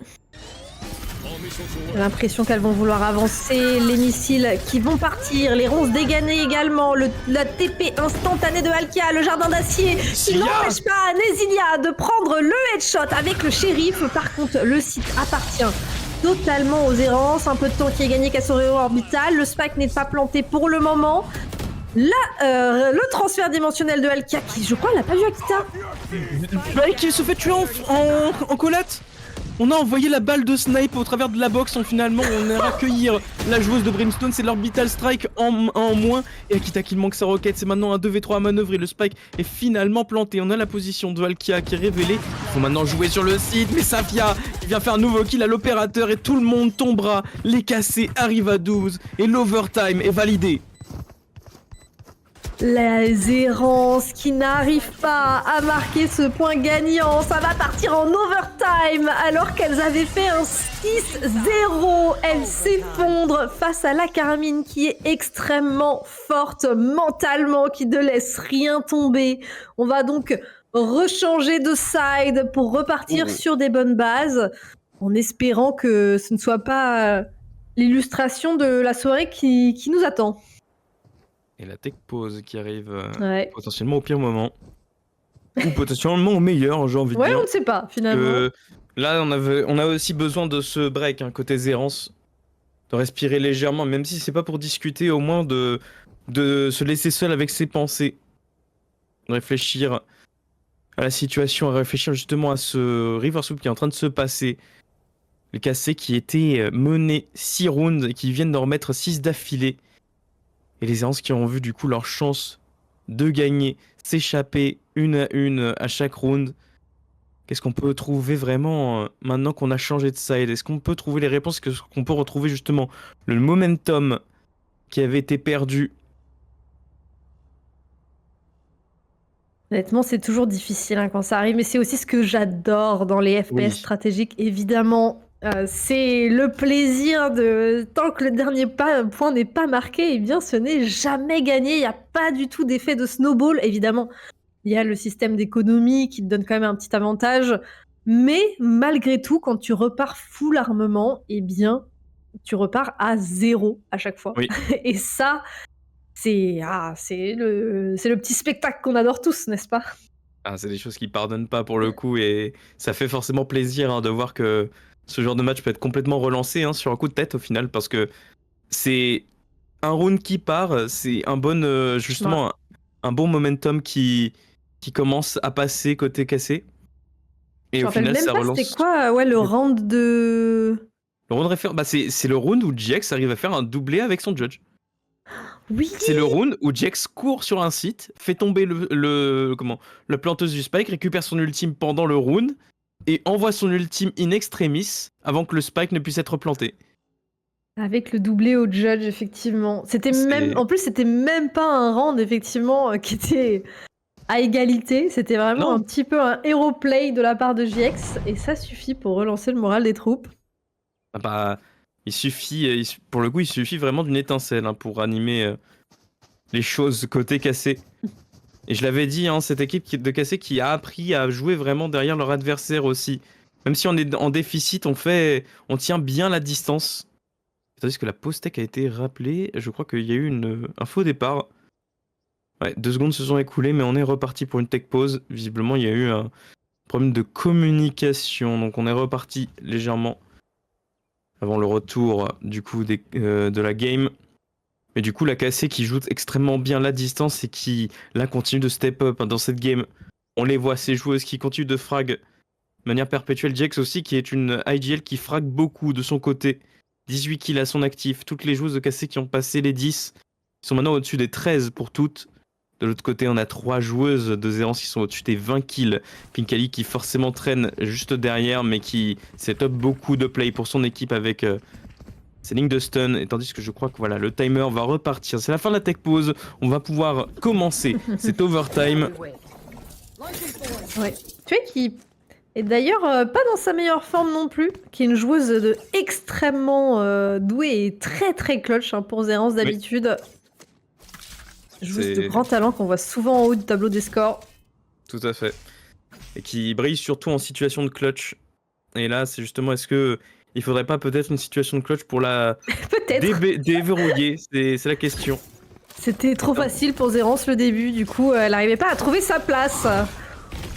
J'ai l'impression qu'elles vont vouloir avancer, les missiles qui vont partir, les ronces déganées également, la TP instantanée de Alkia, le jardin d'acier qui n'empêche pas Nezilia de prendre le headshot avec le shérif. Par contre, le site appartient totalement aux errances, un peu de temps qui est gagné qu'à son rayon orbital, le spike n'est pas planté pour le moment. Là, le transfert dimensionnel de Alkia qui, je crois, l'a pas vu Akita. Qui se fait tuer en collate. On a envoyé la balle de snipe au travers de la box, finalement on a accueillir la joueuse de Brimstone, c'est l'Orbital Strike en moins, et Akita qui manque sa roquette, c'est maintenant un 2v3 à manœuvrer, le spike est finalement planté, on a la position de Alkia qui est révélée, il faut maintenant jouer sur le site, mais Safia qui vient faire un nouveau kill à l'opérateur et tout le monde tombera, les cassés arrivent à 12 et l'overtime est validé. Les errances qui n'arrivent pas à marquer ce point gagnant, ça va partir en overtime alors qu'elles avaient fait un 6-0. Elles s'effondrent face à la Carmine qui est extrêmement forte mentalement, qui ne laisse rien tomber. On va donc rechanger de side pour repartir sur des bonnes bases en espérant que ce ne soit pas l'illustration de la soirée qui nous attend. Et la tech pause qui arrive potentiellement au pire moment. Ou potentiellement au meilleur, j'ai envie de dire. Ouais, on ne sait pas, finalement. Là, on a aussi besoin de ce break, côté Zérance. De respirer légèrement, même si c'est pas pour discuter, au moins de se laisser seul avec ses pensées. De réfléchir à la situation, à réfléchir justement à ce River Soup qui est en train de se passer. Les cassés qui étaient menés 6 rounds et qui viennent d'en remettre 6 d'affilée. Et les Zérances qui ont vu du coup leur chance de gagner, s'échapper une à une à chaque round. Qu'est-ce qu'on peut trouver vraiment maintenant qu'on a changé de side? Est-ce qu'on peut trouver les réponses? Est-ce qu'on peut retrouver justement le momentum qui avait été perdu? Honnêtement, c'est toujours difficile quand ça arrive, mais c'est aussi ce que j'adore dans les FPS stratégiques, évidemment. C'est le plaisir de... Tant que le dernier point n'est pas marqué, eh bien, ce n'est jamais gagné. Il n'y a pas du tout d'effet de snowball. Évidemment, il y a le système d'économie qui te donne quand même un petit avantage. Mais malgré tout, quand tu repars full armement, eh bien, tu repars à 0 à chaque fois. Oui. Et ça, c'est le petit spectacle qu'on adore tous, n'est-ce pas? C'est des choses qui pardonnent pas pour le coup. Et ça fait forcément plaisir de voir que ce genre de match peut être complètement relancé sur un coup de tête au final, parce que c'est un round qui part, c'est un bon justement un bon momentum qui commence à passer côté cassé. Et au final, ça relance. C'était quoi le round de... Le round référent, c'est le round où Jax arrive à faire un doublé avec son judge. Oui. C'est le round où Jax court sur un site, fait tomber la planteuse du spike, récupère son ultime pendant le round et envoie son ultime in extremis avant que le spike ne puisse être planté. Avec le doublé au judge, effectivement. En plus, c'était même pas un round, effectivement, qui était à égalité. C'était vraiment un petit peu un hero play de la part de JX. Et ça suffit pour relancer le moral des troupes. Il suffit, pour le coup, il suffit vraiment d'une étincelle pour animer les choses côté cassé. Et je l'avais dit, cette équipe de cassé qui a appris à jouer vraiment derrière leur adversaire aussi. Même si on est en déficit, on tient bien la distance. Tandis que la pause tech a été rappelée, je crois qu'il y a eu un faux départ. Ouais, 2 secondes se sont écoulées, mais on est reparti pour une tech pause. Visiblement, il y a eu un problème de communication, donc on est reparti légèrement avant le retour du coup de la game. Mais du coup, la KC qui joue extrêmement bien la distance et qui, là, continue de step up dans cette game. On les voit, ces joueuses qui continuent de frag de manière perpétuelle. Jax aussi, qui est une IGL qui frag beaucoup de son côté. 18 kills à son actif. Toutes les joueuses de KC qui ont passé les 10 sont maintenant au-dessus des 13 pour toutes. De l'autre côté, on a 3 joueuses de Zérance qui sont au-dessus des 20 kills. Pinkali qui forcément traîne juste derrière, mais qui set up beaucoup de play pour son équipe avec... ses lignes de stun, et tandis que je crois que voilà, le timer va repartir. C'est la fin de la tech pause, on va pouvoir commencer cet overtime. Ouais. Tu vois Et d'ailleurs, pas dans sa meilleure forme non plus, qui est une joueuse extrêmement douée et très très clutch hein, pour Zerance Oui, d'habitude. Joueuse de c'est grand talent qu'on voit souvent en haut du tableau des scores. tout à fait. Et qui brille surtout en situation de clutch. Et là, c'est justement, est-ce que il faudrait pas peut-être une situation de clutch pour la Peut-être. déverrouiller? C'est la question. C'était trop facile pour Zerance le début, du coup, elle n'arrivait pas à trouver sa place.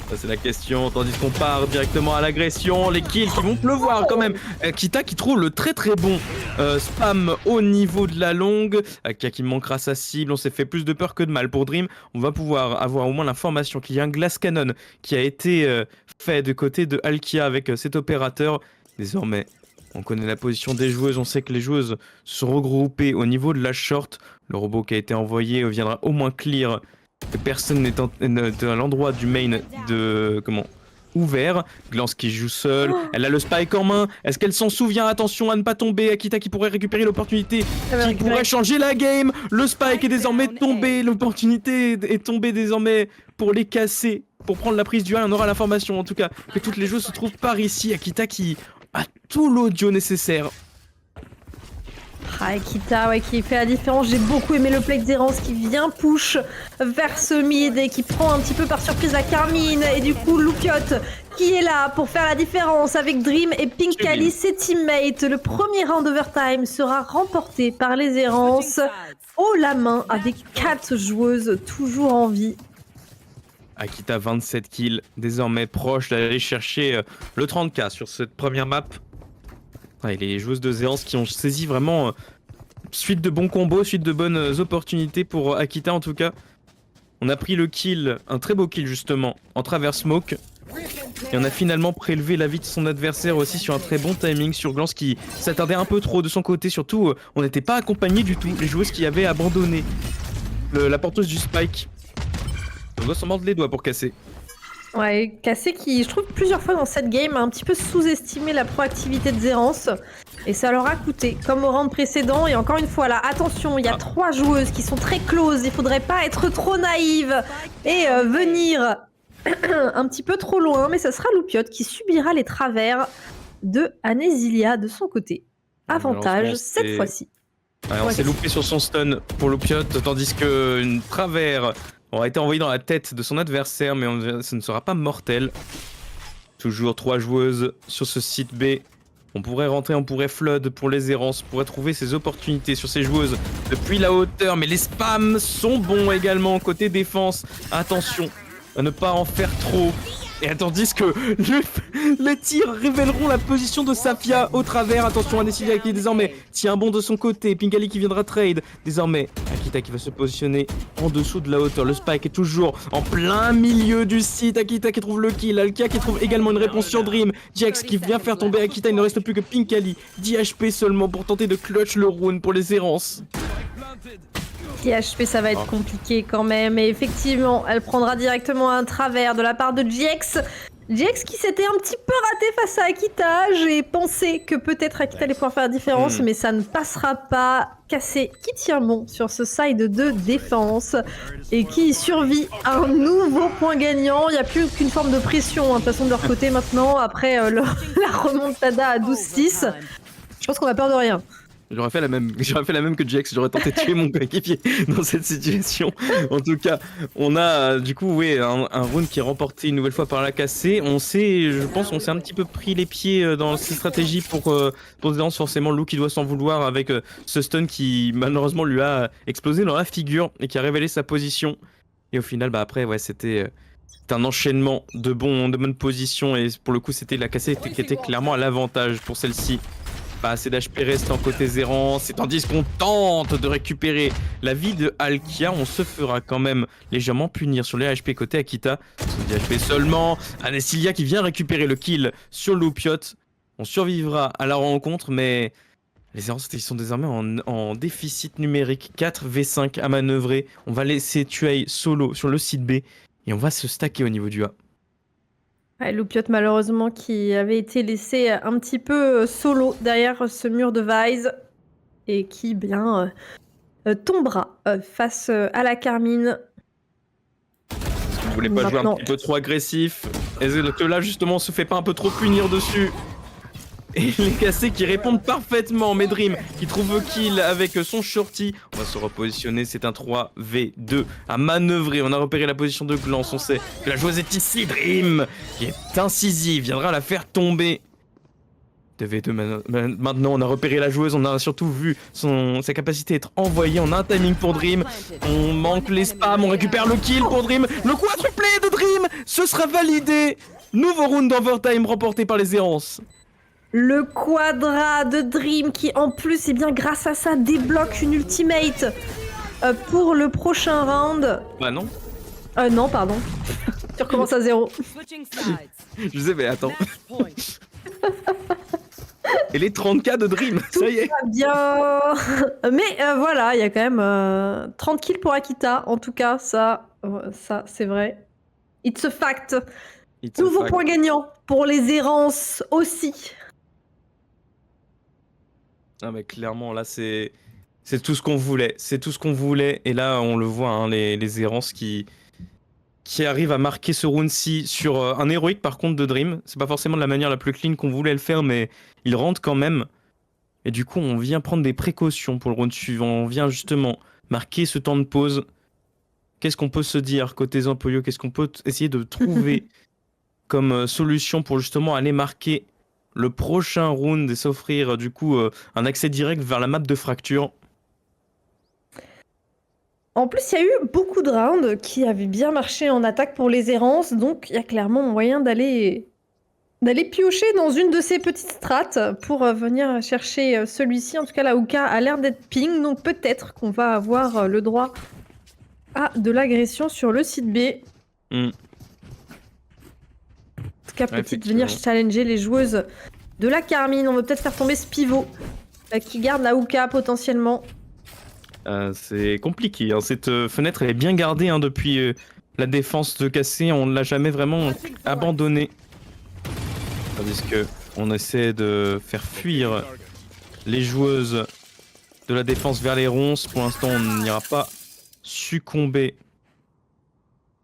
Ça, c'est la question, tandis qu'on part directement à l'agression, les kills qui vont pleuvoir quand même. Kita qui trouve le très très bon spam au niveau de la longue. Akia qui manquera sa cible, on s'est fait plus de peur que de mal pour Dream. On va pouvoir avoir au moins l'information qu'il y a un glass cannon qui a été fait de côté de Alkia avec cet opérateur. Désormais, on connaît la position des joueuses, on sait que les joueuses sont regroupées au niveau de la short. Le robot qui a été envoyé viendra au moins clear que personne n'est à l'endroit du main de ouvert. Glance qui joue seule, elle a le spike en main. Est-ce qu'elle s'en souvient? Attention à ne pas tomber. Akita qui pourrait récupérer l'opportunité, qui pourrait changer la game. Le spike est désormais tombé, l'opportunité est tombée désormais pour les casser, pour prendre la prise du 1. On aura l'information en tout cas que toutes les joueuses se trouvent par ici. Akita qui a tout l'audio nécessaire. Akita, ouais, qui fait la différence. J'ai beaucoup aimé le play de Zerance qui vient push vers ce mid et qui prend un petit peu par surprise la Carmine. Et du coup, Loupiot qui est là pour faire la différence avec Dream et Pink Kali, ses teammates. Le premier round overtime sera remporté par les Zerance haut la main avec 4 joueuses toujours en vie. Akita 27 kills, désormais proche d'aller chercher le 30k sur cette première map. Et les joueuses de Zerance qui ont saisi vraiment suite de bons combos, suite de bonnes opportunités pour Akita en tout cas. On a pris le kill, un très beau kill justement, en travers smoke. Et on a finalement prélevé la vie de son adversaire aussi sur un très bon timing sur Glance qui s'attardait un peu trop de son côté. Surtout, on n'était pas accompagné du tout, les joueuses qui avaient abandonné la porteuse du spike. On doit s'en mordre les doigts pour casser. Ouais, Cassé qui, je trouve, plusieurs fois dans cette game a un petit peu sous-estimé la proactivité de Zerance. Et ça leur a coûté, comme au round précédent. Et encore une fois, là, attention, il y a 3 joueuses qui sont très close. Il faudrait pas être trop naïve et venir un petit peu trop loin. Mais ça sera Loupiot qui subira les travers de Anésilia de son côté. Avantage cette fois-ci. On s'est loupé sur son stun pour Loupiot, tandis qu'une travers aura été envoyé dans la tête de son adversaire, mais ce ne sera pas mortel. Toujours 3 joueuses sur ce site B. On pourrait rentrer, on pourrait flood pour les errances, on pourrait trouver ces opportunités sur ces joueuses depuis la hauteur, mais les spams sont bons également côté défense. Attention à ne pas en faire trop. Et tandis que les tirs révéleront la position de Safia au travers. Attention à Anésilia qui désormais tient un bond de son côté. Pink Kali qui viendra trade. Désormais, Akita qui va se positionner en dessous de la hauteur. Le spike est toujours en plein milieu du site. Akita qui trouve le kill. Alkia qui trouve également une réponse sur Dream. Jax qui vient faire tomber Akita. Il ne reste plus que Pink Kali. 10 HP seulement pour tenter de clutch le round pour les errances. 10 HP, ça va être compliqué quand même. Et effectivement, elle prendra directement un travers de la part de Jax. Jax qui s'était un petit peu raté face à Akita. J'ai pensé que peut-être Akita allait pouvoir faire la différence, mais ça ne passera pas. Cassé qui tient bon sur ce side de défense et qui survit à un nouveau point gagnant. Il n'y a plus qu'une forme de pression, de toute façon, de leur côté maintenant. Après la remontada à 12-6, je pense qu'on a peur de rien. J'aurais fait la même que Jax, j'aurais tenté de tuer mon coéquipier dans cette situation. En tout cas, on a du coup un round qui est remporté une nouvelle fois par la cassée. Je pense qu'on s'est un petit peu pris les pieds dans ces stratégies pour Zerance. Forcément, Lou qui doit s'en vouloir avec ce stun qui malheureusement lui a explosé dans la figure et qui a révélé sa position. Et au final, après, c'était un enchaînement de bonnes positions et pour le coup, c'était la cassée qui était clairement à l'avantage pour celle-ci. Pas assez d'HP restant côté Zerance, et tandis qu'on tente de récupérer la vie de Alkia, on se fera quand même légèrement punir sur les HP côté Akita. 10 HP seulement, Anésilia qui vient récupérer le kill sur Loupiot. On survivra à la rencontre, mais les Zerance ils sont désormais en déficit numérique, 4v5 à manœuvrer. On va laisser Tuei solo sur le site B et on va se stacker au niveau du A. Ouais, Loupiot malheureusement qui avait été laissé un petit peu solo derrière ce mur de Vise et qui tombera face à la Carmine. Vous voulez pas jouer un petit peu trop agressif? Est-ce que là, justement, on se fait pas un peu trop punir dessus? Et les cassés qui répondent parfaitement. Medream qui trouve kill avec son shorty. On va se repositionner. C'est un 3v2 à manœuvrer. On a repéré la position de Glance. On sait que la joueuse est ici. Dream qui est incisive viendra la faire tomber. 2v2 maintenant. On a repéré la joueuse. On a surtout vu sa capacité à être envoyée. On a un timing pour Dream. On manque les spams. On récupère le kill pour Dream. Le quadruplé de Dream. Ce sera validé. Nouveau round d'overtime remporté par les Errances. Le quadra de Dream qui en plus, bien grâce à ça, débloque une ultimate pour le prochain round. Bah non. Non, pardon. Tu recommences à 0. Je sais, mais attends. Et les 30k de Dream, ça y est. Bien. Mais voilà, il y a quand même 30 kills pour Akita. En tout cas, ça c'est vrai. It's a fact. Nouveau point gagnant pour les Errances aussi. Ah mais clairement là c'est tout ce qu'on voulait, c'est tout ce qu'on voulait et là on le voit hein, les Errances qui arrivent à marquer ce round-ci sur un héroïque par contre de Dream. C'est pas forcément de la manière la plus clean qu'on voulait le faire mais il rentre quand même et du coup on vient prendre des précautions pour le round suivant, on vient justement marquer ce temps de pause. Qu'est-ce qu'on peut se dire côté Zampoyo, qu'est-ce qu'on peut essayer de trouver comme solution pour justement aller marquer le prochain round et s'offrir du coup un accès direct vers la map de fracture. En plus, il y a eu beaucoup de rounds qui avaient bien marché en attaque pour les Errances, donc il y a clairement moyen d'aller piocher dans une de ces petites strates pour venir chercher celui-ci. En tout cas, la Hookah a l'air d'être ping, donc peut-être qu'on va avoir le droit à de l'agression sur le site B. En tout cas, peut-être venir challenger les joueuses de la Carmine. On va peut-être faire tomber ce pivot qui garde la Hookah potentiellement. C'est compliqué, hein. Cette fenêtre elle est bien gardée hein, depuis la défense de Cassé, on ne l'a jamais vraiment abandonnée. Tandis que on essaie de faire fuir les joueuses de la défense vers les ronces. Pour l'instant on n'ira pas succomber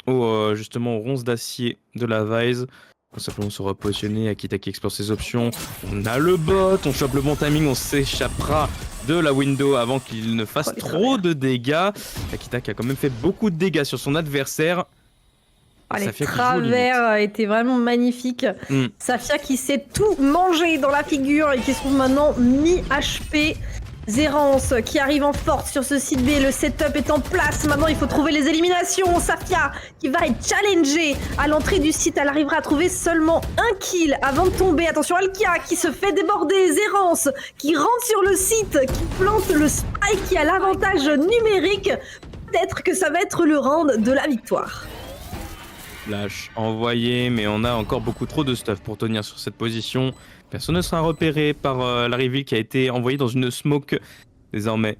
justement aux ronces d'acier de la Vise. On va simplement se repositionner, Akita qui explore ses options. On a le bot, on chope le bon timing, on s'échappera de la window avant qu'il ne fasse trop de dégâts. Akita qui a quand même fait beaucoup de dégâts sur son adversaire. Les travers étaient vraiment magnifiques. Safia qui sait tout manger dans la figure et qui se trouve maintenant mi-HP. Zerance qui arrive en force sur ce site B, le setup est en place, maintenant il faut trouver les éliminations. Safia qui va être challengée à l'entrée du site, elle arrivera à trouver seulement un kill avant de tomber. Attention, Alkia qui se fait déborder, Zerance qui rentre sur le site, qui plante le spike, qui a l'avantage numérique. Peut-être que ça va être le round de la victoire. Flash envoyé, mais on a encore beaucoup trop de stuff pour tenir sur cette position. Personne ne sera repéré par la reveal qui a été envoyée dans une smoke. Désormais,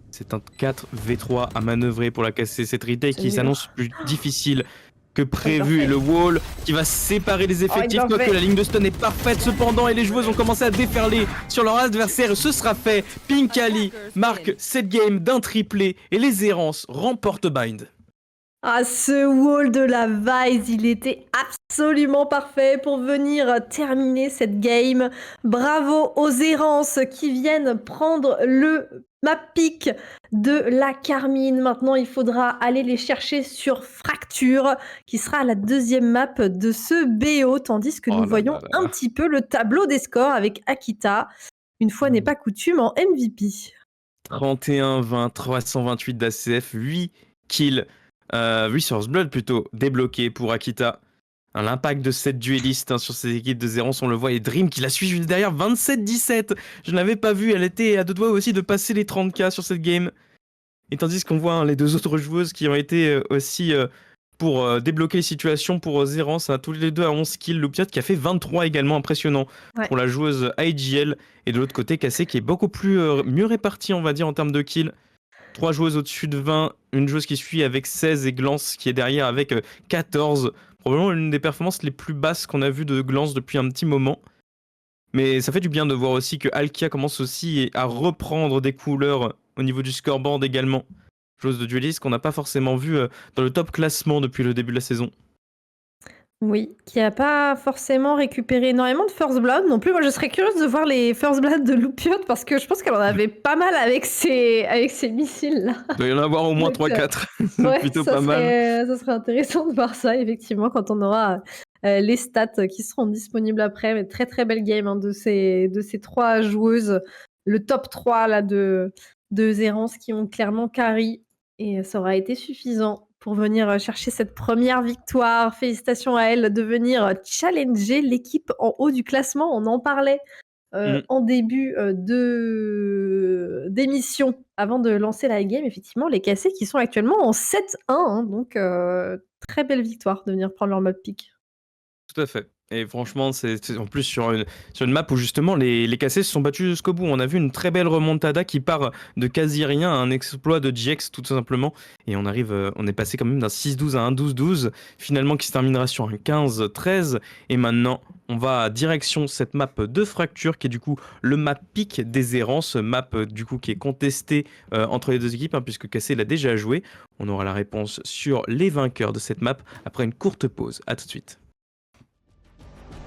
c'est un 4v3 à manœuvrer pour la casser. Cette retake qui s'annonce plus difficile que prévu. Et le wall qui va séparer les effectifs. Quoique la ligne de stun est parfaite cependant. Et les joueuses ont commencé à déferler sur leur adversaire. Ce sera fait. Pinkali marque cette game d'un triplé. Et les Errances remportent Bind. Ah, ce wall de la Vise, il était absolument parfait pour venir terminer cette game. Bravo aux Errances qui viennent prendre le map pick de la Carmine. Maintenant, il faudra aller les chercher sur Fracture, qui sera la deuxième map de ce BO, tandis que nous voyons un petit peu le tableau des scores avec Akita. Une fois n'est pas coutume en MVP. 31-20, 328 d'ACF, 8 kills. Resource Blood plutôt débloqué pour Akita. L'impact de cette dueliste sur ces équipes de Zerance, on le voit, et Dream qui la suit juste derrière, 27-17. Je ne l'avais pas vu, elle était à deux doigts aussi de passer les 30k sur cette game. Et tandis qu'on voit les deux autres joueuses qui ont été aussi pour débloquer les situations pour Zerance, tous les deux à 11 kills. Loupiat qui a fait 23 également, impressionnant pour la joueuse IGL. Et de l'autre côté, Cassé qui est beaucoup plus mieux réparti, on va dire, en termes de kills. 3 joueuses au-dessus de 20, une joueuse qui suit avec 16 et Glance qui est derrière avec 14. Probablement l'une des performances les plus basses qu'on a vues de Glance depuis un petit moment. Mais ça fait du bien de voir aussi que Alkia commence aussi à reprendre des couleurs au niveau du scoreboard également. Joueuse de dueliste qu'on n'a pas forcément vu dans le top classement depuis le début de la saison. Oui, qui a pas forcément récupéré énormément de First Blood non plus. Moi, je serais curieuse de voir les First Blood de Loupiote parce que je pense qu'elle en avait pas mal avec ses missiles-là. Il doit y en avoir au moins Donc, 3-4. ouais, Plutôt pas mal. ça serait intéressant de voir ça, effectivement, quand on aura les stats qui seront disponibles après. Mais très, très belle game hein, de ces 3 joueuses. Le top 3 là, de Zérance qui ont clairement carry. Et ça aura été suffisant pour venir chercher cette première victoire. Félicitations à elle de venir challenger l'équipe en haut du classement. On en parlait en début d'émission avant de lancer la game. Effectivement, les cassés qui sont actuellement en 7-1. Hein, donc, très belle victoire de venir prendre leur map pick. Tout à fait. Et franchement, c'est en plus sur une map où justement les cassés se sont battus jusqu'au bout. On a vu une très belle remontada qui part de quasi rien à un exploit de GX tout simplement. Et on est passé quand même d'un 6-12 à un 12-12, finalement qui se terminera sur un 15-13. Et maintenant, on va direction cette map de fracture qui est du coup le map pick des errances, map du coup qui est contestée entre les deux équipes, hein, puisque Cassé l'a déjà joué. On aura la réponse sur les vainqueurs de cette map après une courte pause. À tout de suite.